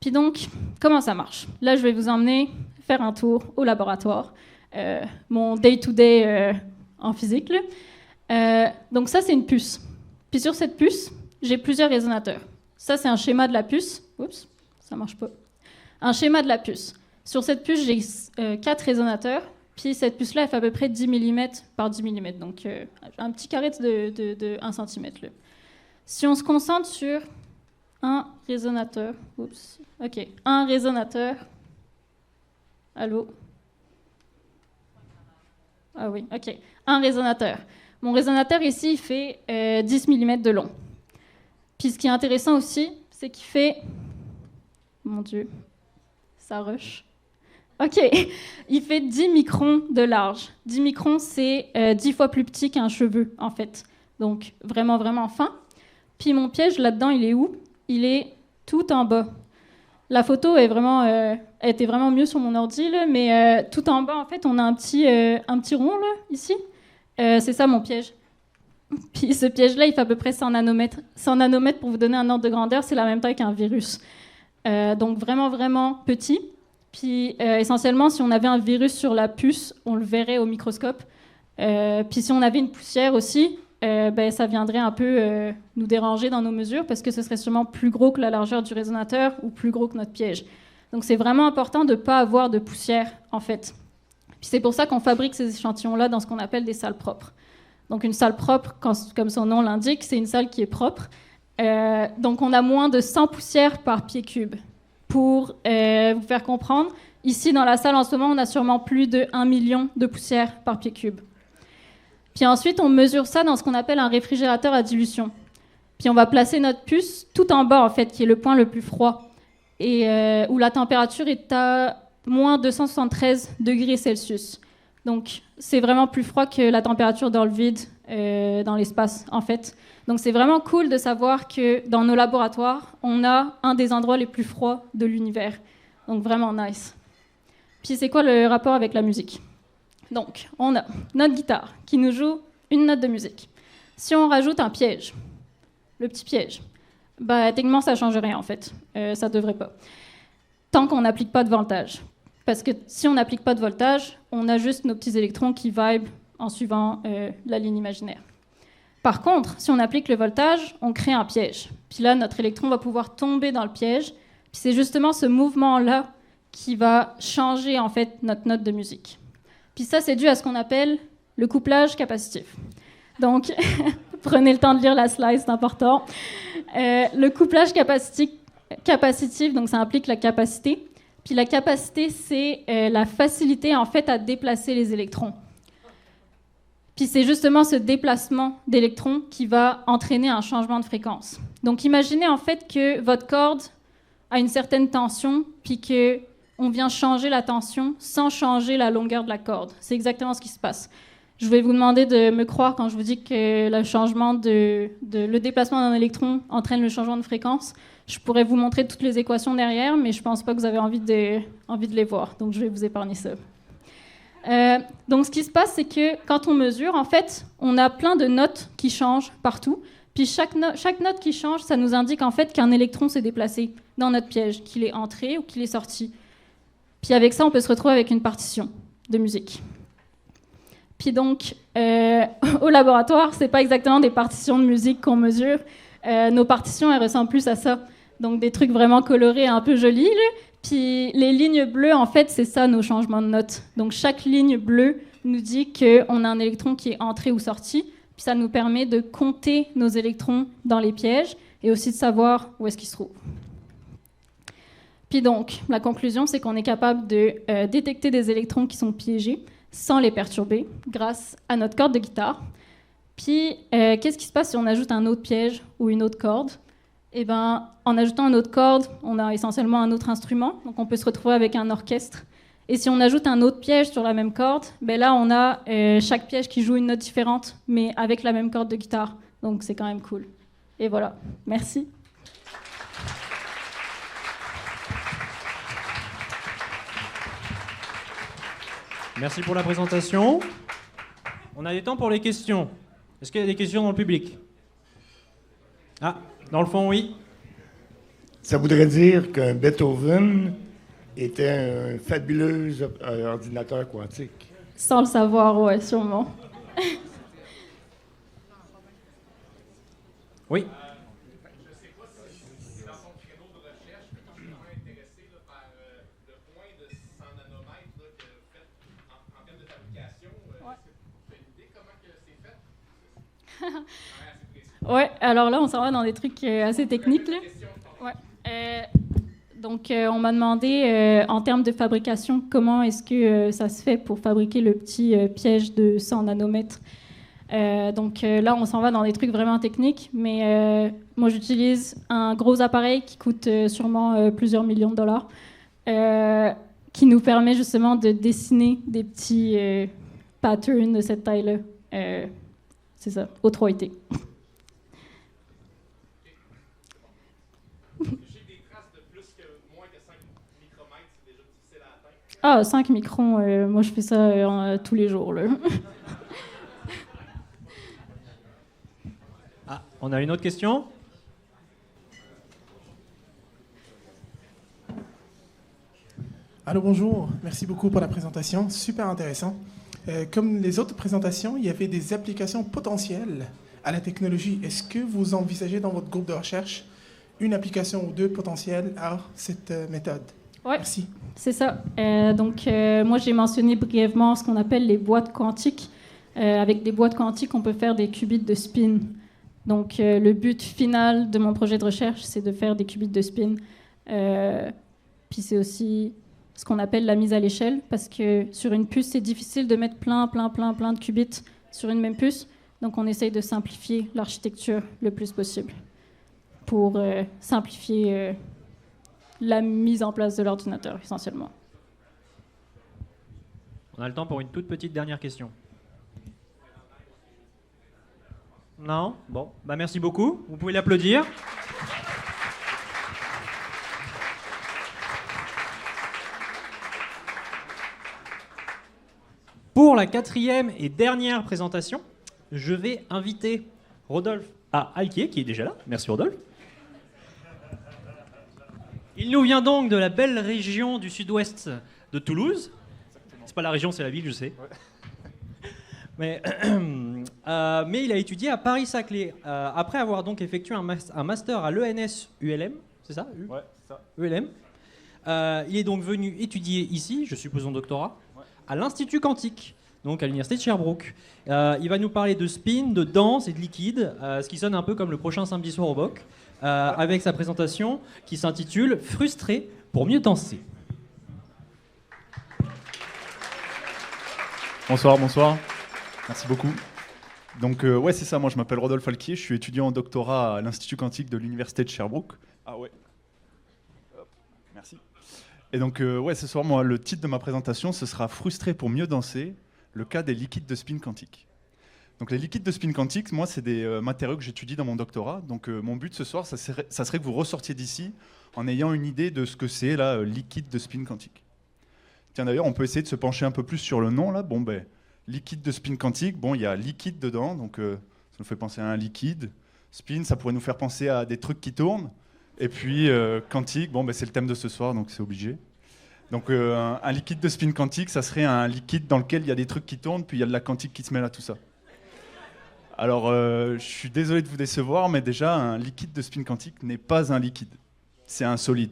Puis donc, comment ça marche? Là, je vais vous emmener faire un tour au laboratoire, mon day-to-day en physique. Donc ça, c'est une puce. Puis sur cette puce, j'ai plusieurs résonateurs. Ça, c'est un schéma de la puce. Oups, ça marche pas. Un schéma de la puce. Sur cette puce, j'ai 4 résonateurs, puis cette puce-là, elle fait à peu près 10 mm par 10 mm, donc un petit carré de 1 cm. Là. Si on se concentre sur un résonateur, un résonateur, allô? Ah oui, ok, un résonateur. Mon résonateur ici, il fait 10 mm de long. Puis ce qui est intéressant aussi, c'est qu'il fait, mon Dieu, ça rush. OK. Il fait 10 microns de large. 10 microns, c'est 10 fois plus petit qu'un cheveu, en fait. Donc, vraiment, vraiment fin. Puis mon piège, là-dedans, il est où? Il est tout en bas. La photo est vraiment, était vraiment mieux sur mon ordi, là, mais tout en bas, en fait, on a un petit rond, là, ici. C'est ça, mon piège. Puis ce piège-là, il fait à peu près 100 nanomètres. 100 nanomètres, pour vous donner un ordre de grandeur, c'est la même taille qu'un virus. Donc, vraiment, vraiment petit. Puis, essentiellement, si on avait un virus sur la puce, on le verrait au microscope. Puis, si on avait une poussière aussi, ça viendrait un peu nous déranger dans nos mesures parce que ce serait sûrement plus gros que la largeur du résonateur ou plus gros que notre piège. Donc, c'est vraiment important de ne pas avoir de poussière, en fait. Puis, c'est pour ça qu'on fabrique ces échantillons-là dans ce qu'on appelle des salles propres. Donc, une salle propre, comme son nom l'indique, c'est une salle qui est propre. Donc, on a moins de 100 poussières par pied cube. Pour vous faire comprendre, ici, dans la salle, en ce moment, on a sûrement plus de 1 million de poussières par pied cube. Puis ensuite, on mesure ça dans ce qu'on appelle un réfrigérateur à dilution. Puis on va placer notre puce tout en bas, en fait, qui est le point le plus froid, et où la température est à moins 273 degrés Celsius. Donc, c'est vraiment plus froid que la température dans le vide, dans l'espace, en fait. Donc, c'est vraiment cool de savoir que dans nos laboratoires, on a un des endroits les plus froids de l'univers. Donc, vraiment nice. Puis, c'est quoi le rapport avec la musique? Donc, on a notre guitare qui nous joue une note de musique. Si on rajoute un piège, le petit piège, techniquement, ça ne change rien, en fait. Ça ne devrait pas. Tant qu'on n'applique pas de voltage. Parce que si on n'applique pas de voltage, on a juste nos petits électrons qui vibrent en suivant la ligne imaginaire. Par contre, si on applique le voltage, on crée un piège. Puis là, notre électron va pouvoir tomber dans le piège. Puis c'est justement ce mouvement-là qui va changer, en fait, notre note de musique. Puis ça, c'est dû à ce qu'on appelle le couplage capacitif. Donc, prenez le temps de lire la slide, c'est important. Le couplage capacitif, donc ça implique la capacité. Puis la capacité, c'est la facilité, en fait, à déplacer les électrons. Puis c'est justement ce déplacement d'électrons qui va entraîner un changement de fréquence. Donc imaginez, en fait, que votre corde a une certaine tension, puis que on vient changer la tension sans changer la longueur de la corde. C'est exactement ce qui se passe. Je vais vous demander de me croire quand je vous dis que le changement le déplacement d'un électron entraîne le changement de fréquence. Je pourrais vous montrer toutes les équations derrière, mais je ne pense pas que vous avez envie de les voir. Donc, je vais vous épargner ça. Donc, ce qui se passe, c'est que quand on mesure, en fait, on a plein de notes qui changent partout. Puis chaque note qui change, ça nous indique en fait qu'un électron s'est déplacé dans notre piège, qu'il est entré ou qu'il est sorti. Puis avec ça, on peut se retrouver avec une partition de musique. Puis donc, au laboratoire, c'est pas exactement des partitions de musique qu'on mesure. Nos partitions, elles ressemblent plus à ça. Donc des trucs vraiment colorés, un peu jolis. Là. Puis les lignes bleues, en fait, c'est ça nos changements de notes. Donc chaque ligne bleue nous dit qu'on a un électron qui est entré ou sorti. Puis ça nous permet de compter nos électrons dans les pièges et aussi de savoir où est-ce qu'ils se trouvent. Puis donc, la conclusion, c'est qu'on est capable de détecter des électrons qui sont piégés sans les perturber grâce à notre corde de guitare. Puis, qu'est-ce qui se passe si on ajoute un autre piège ou une autre corde? Eh bien, en ajoutant une autre corde, on a essentiellement un autre instrument, donc on peut se retrouver avec un orchestre. Et si on ajoute un autre piège sur la même corde, ben là, on a chaque piège qui joue une note différente, mais avec la même corde de guitare. Donc, c'est quand même cool. Et voilà. Merci. Merci pour la présentation. On a des temps pour les questions. Est-ce qu'il y a des questions dans le public? Ah, dans le fond, oui. Ça voudrait dire qu'un Beethoven était un fabuleux ordinateur quantique. Sans le savoir, ouais, sûrement. Oui. Ouais, alors là, on s'en va dans des trucs assez techniques. Là. Ouais. Donc, on m'a demandé, en termes de fabrication, comment est-ce que ça se fait pour fabriquer le petit piège de 100 nanomètres. Donc là, on s'en va dans des trucs vraiment techniques, mais moi, j'utilise un gros appareil qui coûte sûrement plusieurs millions de dollars, qui nous permet justement de dessiner des petits patterns de cette taille-là. C'est ça, au 3IT. Ah, 5 microns, moi je fais ça tous les jours. Là. Ah, on a une autre question? Allô, bonjour. Merci beaucoup pour la présentation. Super intéressant. Comme les autres présentations, il y avait des applications potentielles à la technologie. Est-ce que vous envisagez dans votre groupe de recherche une application ou deux potentielles à cette méthode? Ouais, merci. C'est ça. Moi, j'ai mentionné brièvement ce qu'on appelle les boîtes quantiques. Avec des boîtes quantiques, on peut faire des qubits de spin. Donc, le but final de mon projet de recherche, c'est de faire des qubits de spin. Puis c'est aussi ce qu'on appelle la mise à l'échelle, parce que sur une puce, c'est difficile de mettre plein de qubits sur une même puce. Donc, on essaye de simplifier l'architecture le plus possible pour simplifier la mise en place de l'ordinateur, essentiellement. On a le temps pour une toute petite dernière question. Non? Bon, bah merci beaucoup. Vous pouvez l'applaudir. Pour la 4e et dernière présentation, je vais inviter Rodolphe Alquier, qui est déjà là. Merci Rodolphe. Il nous vient donc de la belle région du sud-ouest de Toulouse. C'est pas la région, c'est la ville, je sais. Ouais. Mais il a étudié à Paris-Saclay. Après avoir donc effectué un master à l'ENS ULM, c'est ça? Ouais, c'est ça. ULM. Il est donc venu étudier ici, je suppose son doctorat, à l'Institut Quantique, donc à l'Université de Sherbrooke. Il va nous parler de spin, de danse et de liquide, ce qui sonne un peu comme le prochain samedi soir au BOC, avec sa présentation qui s'intitule « Frustré pour mieux danser ». Bonsoir. Merci beaucoup. Donc, ouais, c'est ça. Moi, je m'appelle Rodolphe Alquier. Je suis étudiant en doctorat à l'Institut Quantique de l'Université de Sherbrooke. Ah ouais. Hop, merci. Et donc, ouais, ce soir, moi, le titre de ma présentation, ce sera « Frustré pour mieux danser, le cas des liquides de spin quantique ». Donc, les liquides de spin quantique, moi, c'est des matériaux que j'étudie dans mon doctorat. Donc, mon but ce soir, ça serait que vous ressortiez d'ici en ayant une idée de ce que c'est, là, liquide de spin quantique. Tiens, d'ailleurs, on peut essayer de se pencher un peu plus sur le nom, là. Bon, ben... liquide de spin quantique, bon, il y a liquide dedans, donc ça nous fait penser à un liquide. Spin, ça pourrait nous faire penser à des trucs qui tournent. Et puis, quantique, bon, ben, c'est le thème de ce soir, donc c'est obligé. Donc, un liquide de spin quantique, ça serait un liquide dans lequel il y a des trucs qui tournent, puis il y a de la quantique qui se mêle à tout ça. Alors, je suis désolé de vous décevoir, mais déjà, un liquide de spin quantique n'est pas un liquide. C'est un solide.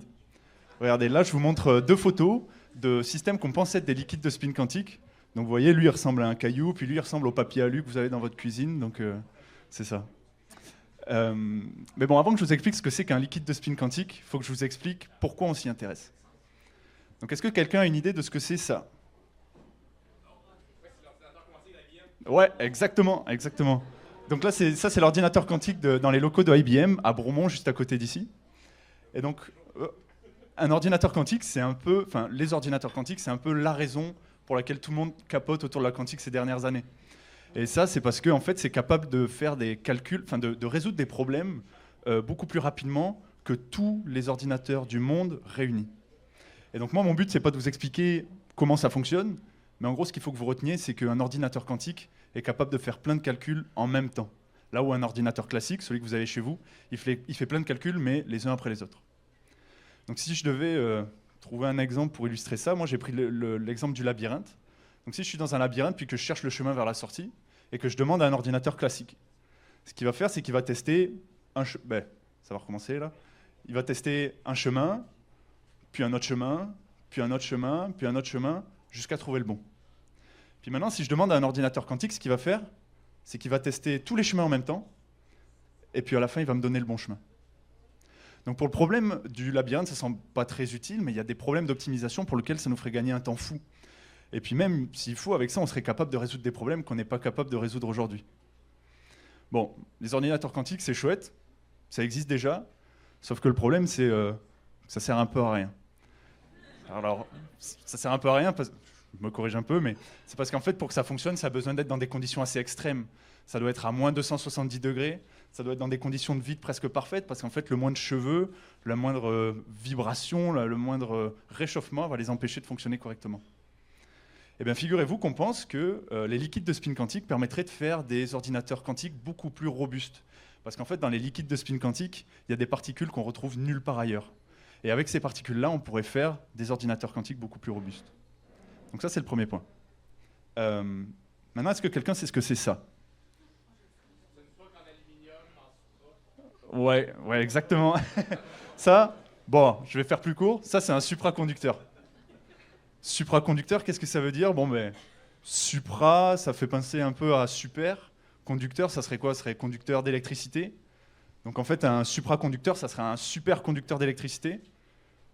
Regardez, là, je vous montre deux photos de systèmes qu'on pensait être des liquides de spin quantique. Donc vous voyez, lui il ressemble à un caillou, puis lui il ressemble au papier alu que vous avez dans votre cuisine, donc c'est ça. Mais bon, avant que je vous explique ce que c'est qu'un liquide de spin quantique, il faut que je vous explique pourquoi on s'y intéresse. Donc est-ce que quelqu'un a une idée de ce que c'est ça? Ouais, exactement. Donc là, c'est l'ordinateur quantique dans les locaux de IBM, à Bromont, juste à côté d'ici. Et donc, un ordinateur quantique, les ordinateurs quantiques, c'est un peu la raison pour laquelle tout le monde capote autour de la quantique ces dernières années. Et ça, c'est parce que en fait, c'est capable de faire des calculs, de résoudre des problèmes beaucoup plus rapidement que tous les ordinateurs du monde réunis. Et donc moi, mon but, c'est pas de vous expliquer comment ça fonctionne, mais en gros, ce qu'il faut que vous reteniez, c'est qu'un ordinateur quantique est capable de faire plein de calculs en même temps. Là où un ordinateur classique, celui que vous avez chez vous, il fait plein de calculs, mais les uns après les autres. Donc si je devais trouver un exemple pour illustrer ça, moi j'ai pris l'exemple du labyrinthe. Donc si je suis dans un labyrinthe puis que je cherche le chemin vers la sortie et que je demande à un ordinateur classique, ce qu'il va faire, c'est qu'il va tester ça va recommencer là. Il va tester un chemin, puis un autre chemin, puis un autre chemin, puis un autre chemin, jusqu'à trouver le bon. Puis maintenant, si je demande à un ordinateur quantique, ce qu'il va faire, c'est qu'il va tester tous les chemins en même temps, et puis à la fin, il va me donner le bon chemin. Donc pour le problème du labyrinthe, ça ne semble pas très utile, mais il y a des problèmes d'optimisation pour lesquels ça nous ferait gagner un temps fou. Et puis même s'il faut, avec ça, on serait capable de résoudre des problèmes qu'on n'est pas capable de résoudre aujourd'hui. Bon, les ordinateurs quantiques, c'est chouette, ça existe déjà, sauf que le problème, c'est que ça sert un peu à rien. Alors, ça sert un peu à rien, je me corrige un peu, mais c'est parce qu'en fait, pour que ça fonctionne, ça a besoin d'être dans des conditions assez extrêmes. Ça doit être à moins 270 degrés, ça doit être dans des conditions de vide presque parfaites, parce qu'en fait, le moindre cheveu, la moindre vibration, le moindre réchauffement va les empêcher de fonctionner correctement. Eh bien, figurez-vous qu'on pense que les liquides de spin quantique permettraient de faire des ordinateurs quantiques beaucoup plus robustes. Parce qu'en fait, dans les liquides de spin quantique, il y a des particules qu'on retrouve nulle part ailleurs. Et avec ces particules-là, on pourrait faire des ordinateurs quantiques beaucoup plus robustes. Donc ça, c'est le premier point. Maintenant, est-ce que quelqu'un sait ce que c'est ça? Ouais, exactement. Ça, bon, je vais faire plus court. Ça, c'est un supraconducteur. Supraconducteur, qu'est-ce que ça veut dire? Bon, ben, supra, ça fait penser un peu à super. Conducteur, ça serait quoi? Ça serait conducteur d'électricité. Donc en fait, un supraconducteur, ça serait un superconducteur d'électricité.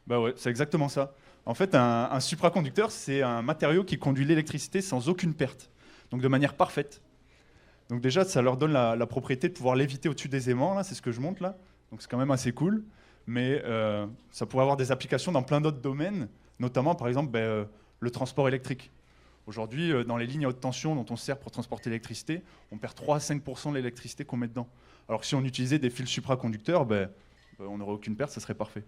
Bah ouais, c'est exactement ça. En fait, un supraconducteur, c'est un matériau qui conduit l'électricité sans aucune perte, donc de manière parfaite. Donc déjà, ça leur donne la propriété de pouvoir léviter au-dessus des aimants, là, c'est ce que je montre là. Donc c'est quand même assez cool, mais ça pourrait avoir des applications dans plein d'autres domaines, notamment par exemple le transport électrique. Aujourd'hui, dans les lignes à haute tension dont on se sert pour transporter l'électricité, on perd 3 à 5% de l'électricité qu'on met dedans. Alors que si on utilisait des fils supraconducteurs, on n'aurait aucune perte, ça serait parfait.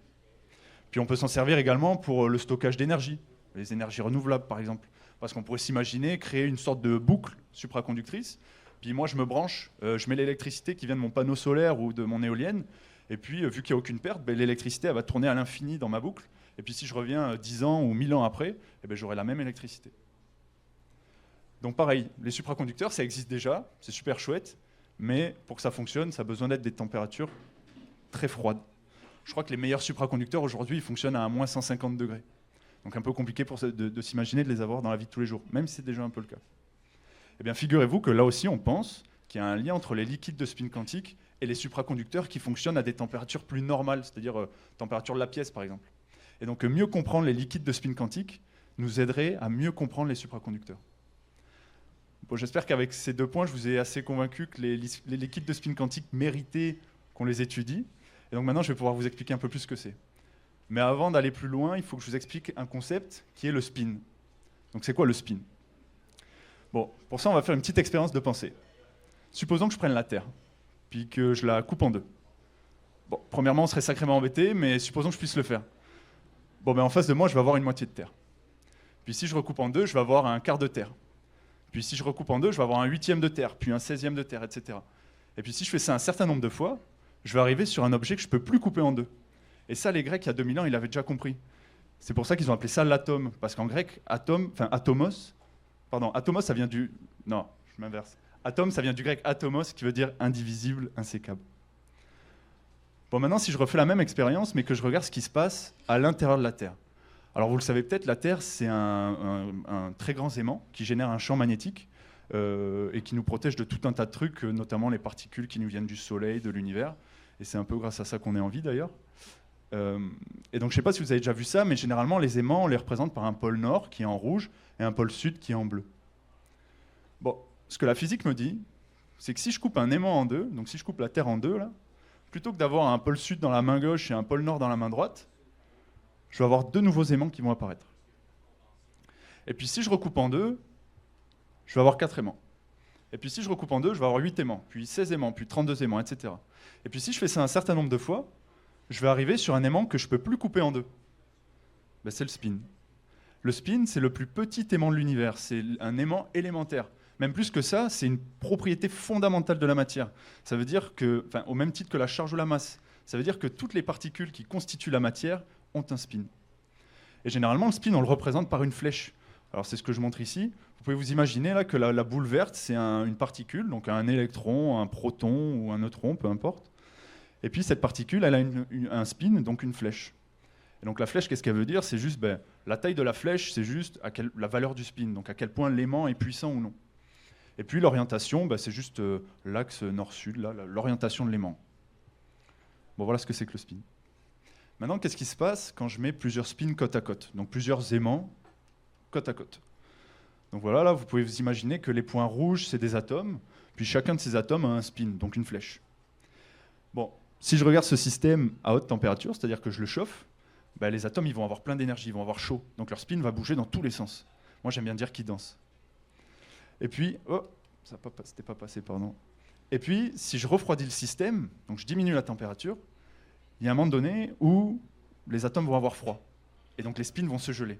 Puis on peut s'en servir également pour le stockage d'énergie, les énergies renouvelables par exemple. Parce qu'on pourrait s'imaginer créer une sorte de boucle supraconductrice. Puis moi je me branche, je mets l'électricité qui vient de mon panneau solaire ou de mon éolienne. Et puis vu qu'il n'y a aucune perte, l'électricité elle va tourner à l'infini dans ma boucle. Et puis si je reviens 10 ans ou 1000 ans après, j'aurai la même électricité. Donc pareil, les supraconducteurs ça existe déjà, c'est super chouette. Mais pour que ça fonctionne, ça a besoin d'être des températures très froides. Je crois que les meilleurs supraconducteurs aujourd'hui, ils fonctionnent à moins 150 degrés. Donc un peu compliqué de s'imaginer de les avoir dans la vie de tous les jours, même si c'est déjà un peu le cas. Eh bien, figurez-vous que là aussi, on pense qu'il y a un lien entre les liquides de spin quantique et les supraconducteurs qui fonctionnent à des températures plus normales, c'est-à-dire température de la pièce, par exemple. Et donc, mieux comprendre les liquides de spin quantique nous aiderait à mieux comprendre les supraconducteurs. Bon, j'espère qu'avec ces 2 points, je vous ai assez convaincu que les liquides de spin quantique méritaient qu'on les étudie. Et donc maintenant, je vais pouvoir vous expliquer un peu plus ce que c'est. Mais avant d'aller plus loin, il faut que je vous explique un concept qui est le spin. Donc c'est quoi le spin? Bon, pour ça, on va faire une petite expérience de pensée. Supposons que je prenne la Terre, puis que je la coupe en 2. Bon, premièrement, on serait sacrément embêté, mais supposons que je puisse le faire. Bon, en face de moi, je vais avoir une moitié de Terre. Puis si je recoupe en 2, je vais avoir un quart de Terre. Puis si je recoupe en 2, je vais avoir un 8e de Terre, puis un 16e de Terre, etc. Et puis si je fais ça un certain nombre de fois, je vais arriver sur un objet que je ne peux plus couper en 2. Et ça, les Grecs, il y a 2000 ans, ils l'avaient déjà compris. C'est pour ça qu'ils ont appelé ça l'atome. Parce qu'en grec, atomos, ça vient du... Non, je m'inverse. Atome, ça vient du grec atomos, qui veut dire indivisible, insécable. Bon, maintenant, si je refais la même expérience, mais que je regarde ce qui se passe à l'intérieur de la Terre. Alors, vous le savez peut-être, la Terre, c'est un très grand aimant qui génère un champ magnétique et qui nous protège de tout un tas de trucs, notamment les particules qui nous viennent du Soleil, de l'univers. Et c'est un peu grâce à ça qu'on est en vie, d'ailleurs. Et donc, je ne sais pas si vous avez déjà vu ça, mais généralement, les aimants, on les représente par un pôle nord qui est en rouge et un pôle sud qui est en bleu. Bon, ce que la physique me dit, c'est que si je coupe un aimant en 2, donc si je coupe la Terre en 2, là, plutôt que d'avoir un pôle sud dans la main gauche et un pôle nord dans la main droite, je vais avoir 2 nouveaux aimants qui vont apparaître. Et puis si je recoupe en 2, je vais avoir 4 aimants. Et puis si je recoupe en 2, je vais avoir 8 aimants, puis 16 aimants, puis 32 aimants, etc. Et puis si je fais ça un certain nombre de fois, je vais arriver sur un aimant que je ne peux plus couper en 2. C'est le spin. Le spin, c'est le plus petit aimant de l'univers, c'est un aimant élémentaire. Même plus que ça, c'est une propriété fondamentale de la matière. Ça veut dire que, au même titre que la charge ou la masse, ça veut dire que toutes les particules qui constituent la matière ont un spin. Et généralement, le spin, on le représente par une flèche. Alors c'est ce que je montre ici. Vous pouvez vous imaginer là que la boule verte, c'est une particule, donc un électron, un proton ou un neutron, peu importe. Et puis cette particule, elle a un spin, donc une flèche. Et donc la flèche, qu'est-ce qu'elle veut dire? C'est juste, la taille de la flèche, c'est juste la valeur du spin, donc à quel point l'aimant est puissant ou non. Et puis l'orientation, c'est juste l'axe nord-sud, l'orientation de l'aimant. Bon, voilà ce que c'est que le spin. Maintenant, qu'est-ce qui se passe quand je mets plusieurs spins côte à côte? Donc plusieurs aimants côte à côte. Donc voilà, là, vous pouvez vous imaginer que les points rouges, c'est des atomes, puis chacun de ces atomes a un spin, donc une flèche. Bon, si je regarde ce système à haute température, c'est-à-dire que je le chauffe, bah, les atomes ils vont avoir plein d'énergie, ils vont avoir chaud. Donc leur spin va bouger dans tous les sens. Moi j'aime bien dire qu'ils dansent. Et puis, oh, c'était pas passé, pardon. Et puis, si je refroidis le système, donc je diminue la température, il y a un moment donné où les atomes vont avoir froid. Et donc les spins vont se geler.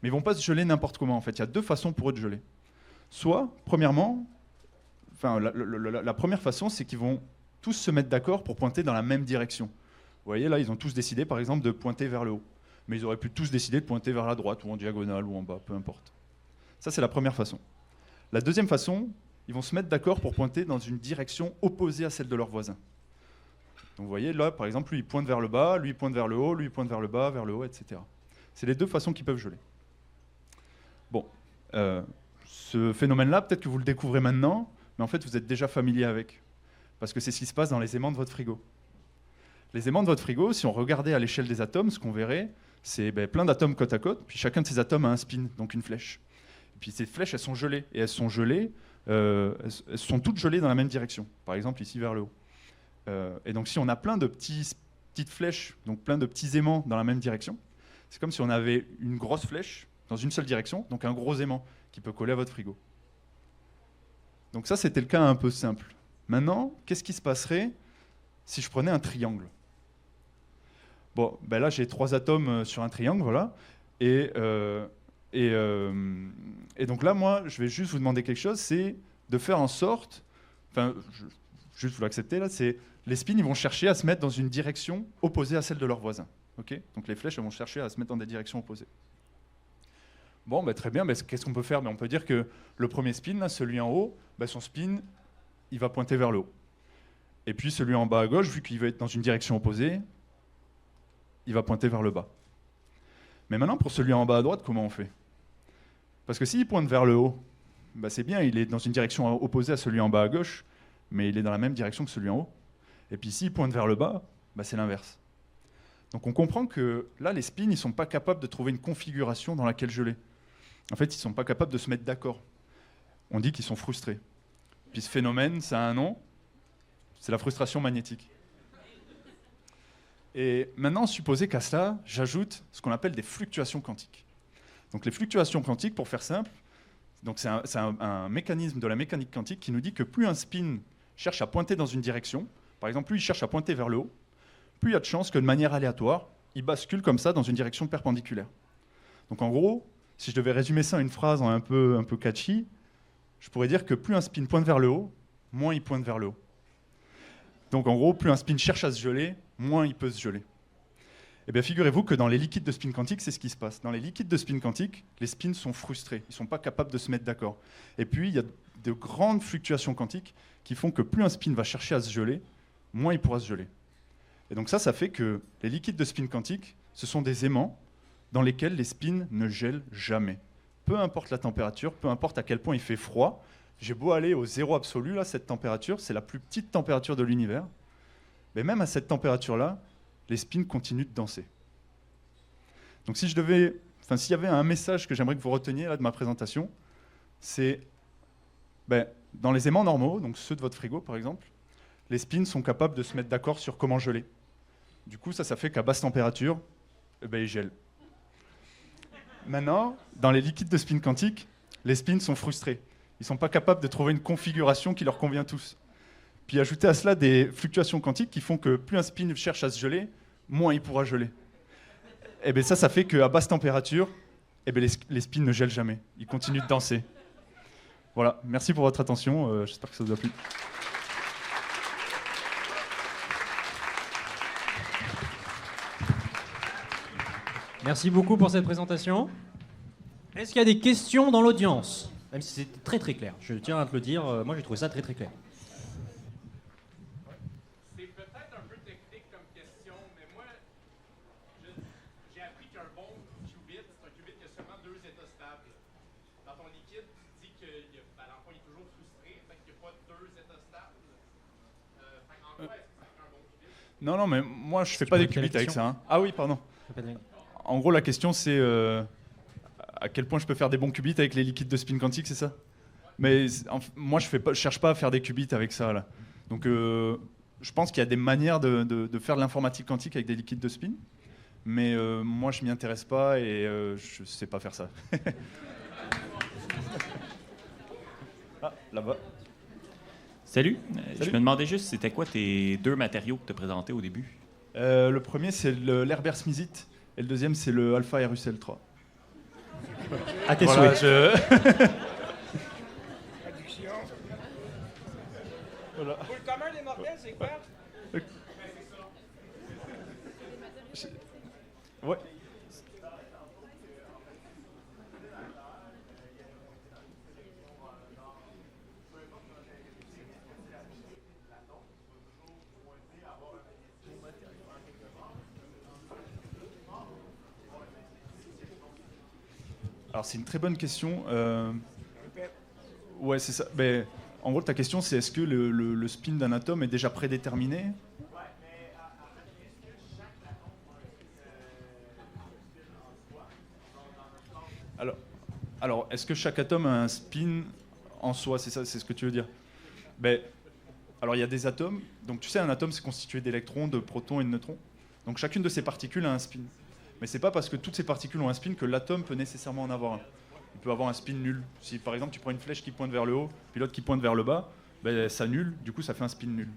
Mais ils ne vont pas se geler n'importe comment, en fait. Il y a deux façons pour eux de geler. Soit, premièrement, la première façon, c'est qu'ils vont tous se mettre d'accord pour pointer dans la même direction. Vous voyez, là, ils ont tous décidé, par exemple, de pointer vers le haut. Mais ils auraient pu tous décider de pointer vers la droite, ou en diagonale, ou en bas, peu importe. Ça, c'est la première façon. La deuxième façon, ils vont se mettre d'accord pour pointer dans une direction opposée à celle de leur voisin. Donc vous voyez, là, par exemple, lui, il pointe vers le bas, lui, il pointe vers le haut, lui, il pointe vers le bas, vers le haut, etc. C'est les deux façons qui peuvent geler. Bon, ce phénomène-là, peut-être que vous le découvrez maintenant, mais en fait, vous êtes déjà familier avec. Parce que c'est ce qui se passe dans les aimants de votre frigo. Les aimants de votre frigo, si on regardait à l'échelle des atomes, ce qu'on verrait, c'est plein d'atomes côte à côte, puis chacun de ces atomes a un spin, donc une flèche. Et puis ces flèches, elles sont gelées. Et elles sont gelées, elles sont toutes gelées dans la même direction. Par exemple, ici vers le haut. Et donc si on a plein de petites flèches, donc plein de petits aimants dans la même direction, c'est comme si on avait une grosse flèche dans une seule direction, donc un gros aimant qui peut coller à votre frigo. Donc ça, c'était le cas un peu simple. Maintenant, qu'est-ce qui se passerait si je prenais un triangle? Bon, là, j'ai 3 atomes sur un triangle, voilà. Et donc là, moi, je vais juste vous demander quelque chose, c'est de faire en sorte, juste vous l'acceptez là, c'est les spins, ils vont chercher à se mettre dans une direction opposée à celle de leur voisin. Okay, donc les flèches, elles vont chercher à se mettre dans des directions opposées. Bon, très bien, qu'est-ce qu'on peut faire? On peut dire que le premier spin, là, celui en haut, son spin, il va pointer vers le haut. Et puis celui en bas à gauche, vu qu'il va être dans une direction opposée, il va pointer vers le bas. Mais maintenant, pour celui en bas à droite, comment on fait? Parce que s'il pointe vers le haut, c'est bien, il est dans une direction opposée à celui en bas à gauche, mais il est dans la même direction que celui en haut. Et puis s'il pointe vers le bas, c'est l'inverse. Donc on comprend que là, les spins, ils ne sont pas capables de trouver une configuration dans laquelle geler. En fait, ils ne sont pas capables de se mettre d'accord. On dit qu'ils sont frustrés. Puis ce phénomène, ça a un nom, c'est la frustration magnétique. Et maintenant, supposez qu'à cela, j'ajoute ce qu'on appelle des fluctuations quantiques. Donc les fluctuations quantiques, pour faire simple, c'est un mécanisme de la mécanique quantique qui nous dit que plus un spin cherche à pointer dans une direction, par exemple, plus il cherche à pointer vers le haut, plus il y a de chances que de manière aléatoire, il bascule comme ça dans une direction perpendiculaire. Donc en gros, si je devais résumer ça en une phrase un peu catchy, je pourrais dire que plus un spin pointe vers le haut, moins il pointe vers le haut. Donc en gros, plus un spin cherche à se geler, moins il peut se geler. Eh bien, figurez-vous que dans les liquides de spin quantique, c'est ce qui se passe. Dans les liquides de spin quantique, les spins sont frustrés, ils ne sont pas capables de se mettre d'accord. Et puis, il y a de grandes fluctuations quantiques qui font que plus un spin va chercher à se geler, moins il pourra se geler. Et donc ça fait que les liquides de spin quantique, ce sont des aimants dans lesquels les spins ne gèlent jamais. Peu importe la température, peu importe à quel point il fait froid, j'ai beau aller au zéro absolu, là, cette température, c'est la plus petite température de l'univers, mais même à cette température-là, les spins continuent de danser. Donc s'il y avait un message que j'aimerais que vous reteniez là, de ma présentation, c'est dans les aimants normaux, donc ceux de votre frigo par exemple, les spins sont capables de se mettre d'accord sur comment geler. Du coup, ça fait qu'à basse température, ils gèlent. Maintenant, dans les liquides de spin quantique, les spins sont frustrés. Ils ne sont pas capables de trouver une configuration qui leur convient tous. Puis ajouter à cela des fluctuations quantiques qui font que plus un spin cherche à se geler, moins il pourra geler. Et bien ça fait qu'à basse température, les spins ne gèlent jamais. Ils continuent de danser. Voilà, merci pour votre attention. J'espère que ça vous a plu. Merci beaucoup pour cette présentation. Est-ce qu'il y a des questions dans l'audience? Même si c'était très très clair. Je tiens à te le dire, moi j'ai trouvé ça très très clair. C'est peut-être un peu technique comme question, mais moi, j'ai appris qu'un bon qubit, c'est un qubit qui a seulement 2 états stables. Dans ton liquide, tu dis que l'enfant est toujours frustré, fait qu'il n'y a pas 2 états stables. En quoi est-ce que ça fait un bon qubit? Non, mais moi je fais pas des qubits avec ça. Hein. Ah oui, pardon. En gros, la question c'est à quel point je peux faire des bons qubits avec les liquides de spin quantique, c'est ça? Mais moi, je cherche pas à faire des qubits avec ça. Là. Donc, je pense qu'il y a des manières de faire de l'informatique quantique avec des liquides de spin. Mais moi, je m'y intéresse pas et je sais pas faire ça. Ah, là-bas. Salut. Je me demandais juste, c'était quoi tes 2 matériaux que tu as présentés au début? Le premier, c'est l'Herbert Smithite, et le deuxième, c'est le Alpha RUCL3. À tes voilà, souhaits. Voilà. Pour le commun des mortels, c'est quoi? Ouais. Alors c'est une très bonne question. Ouais, c'est ça. Mais, en gros, ta question, c'est est-ce que le spin d'un atome est déjà prédéterminé? Alors, est-ce que chaque atome a un spin en soi? C'est ça, c'est ce que tu veux dire? Ben, alors, il y a des atomes. Donc, tu sais, un atome, c'est constitué d'électrons, de protons et de neutrons. Donc, chacune de ces particules a un spin. Mais c'est pas parce que toutes ces particules ont un spin que l'atome peut nécessairement en avoir un. Il peut avoir un spin nul. Si, par exemple, tu prends une flèche qui pointe vers le haut, puis l'autre qui pointe vers le bas, ben, ça annule, du coup, ça fait un spin nul.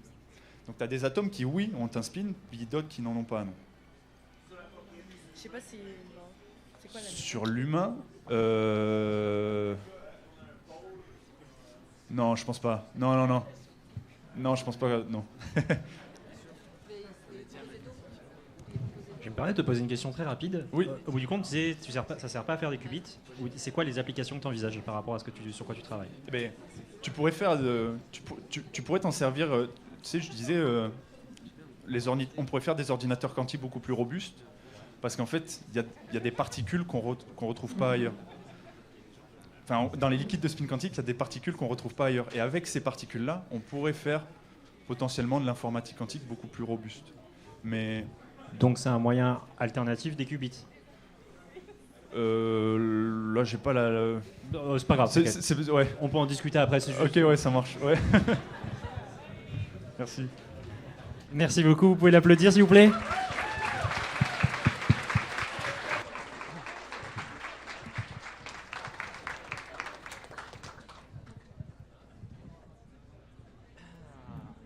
Donc, tu as des atomes qui, oui, ont un spin, puis d'autres qui n'en ont pas, non. Je sais pas si... Bon. C'est quoi la... Sur l'humain, non, je pense pas. Non, je pense pas. Non. Je vais me permettre de te poser une question très rapide. Oui. Au bout du compte, ça sert pas à faire des qubits. C'est quoi les applications que tu envisages par rapport à sur quoi tu travailles? Eh ben, tu pourrais faire, tu pourrais t'en servir. Tu sais, je disais, on pourrait faire des ordinateurs quantiques beaucoup plus robustes. Parce qu'en fait, il y a des particules qu'on retrouve pas ailleurs. Enfin, dans les liquides de spin quantique, il y a des particules qu'on retrouve pas ailleurs. Et avec ces particules-là, on pourrait faire potentiellement de l'informatique quantique beaucoup plus robuste. Mais donc c'est un moyen alternatif des qubits. Là, j'ai pas la. C'est pas grave. Ouais. On peut en discuter après. Ok, ouais, ça marche. Ouais. Merci. Merci beaucoup. Vous pouvez l'applaudir, s'il vous plaît.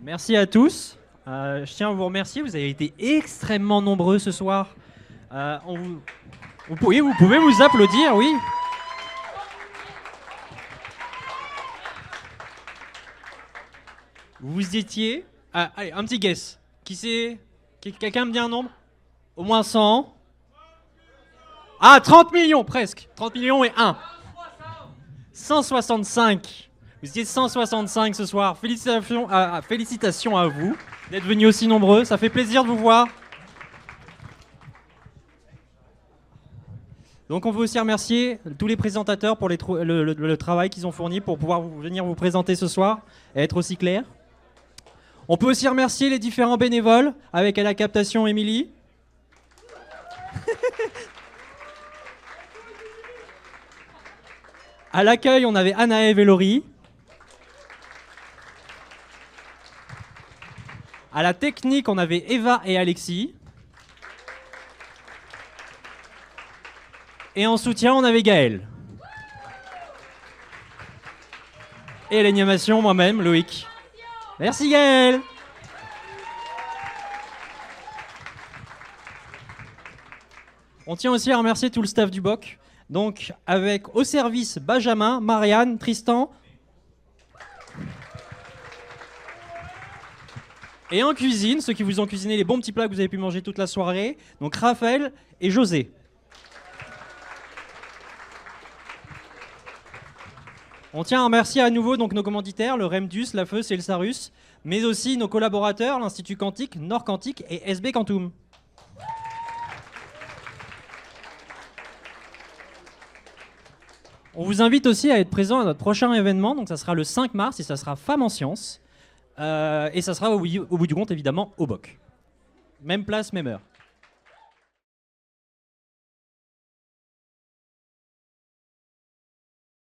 Merci à tous. Je tiens à vous remercier. Vous avez été extrêmement nombreux ce soir. Vous pouvez vous applaudir, oui. Vous étiez... allez, un petit guess. Qui c'est? Quelqu'un me dit un nombre? Au moins 100. Ah, 30 millions, presque. 30 millions et 1. 165. Vous étiez 165 ce soir. Félicitations à vous d'être venus aussi nombreux. Ça fait plaisir de vous voir. Donc on veut aussi remercier tous les présentateurs pour le travail qu'ils ont fourni pour pouvoir venir vous présenter ce soir et être aussi clair. On peut aussi remercier les différents bénévoles avec à la captation Émilie. À l'accueil, on avait Anaëv et Laurie. À la technique, on avait Eva et Alexis. Et en soutien, on avait Gaël. Et à l'animation, moi-même, Loïc. Merci Gaël. On tient aussi à remercier tout le staff du BOC. Donc, avec au service Benjamin, Marianne, Tristan. Et en cuisine, ceux qui vous ont cuisiné les bons petits plats que vous avez pu manger toute la soirée. Donc, Raphaël et José. On tient à remercier à nouveau donc, nos commanditaires, le REMDUS, la FEUS et le SARUS, mais aussi nos collaborateurs, l'Institut Quantique, Nord Quantique et SB Quantum. On vous invite aussi à être présent à notre prochain événement, donc ça sera le 5 mars et ça sera Femmes en Sciences. Et ça sera au bout du compte évidemment au BOC. Même place, même heure.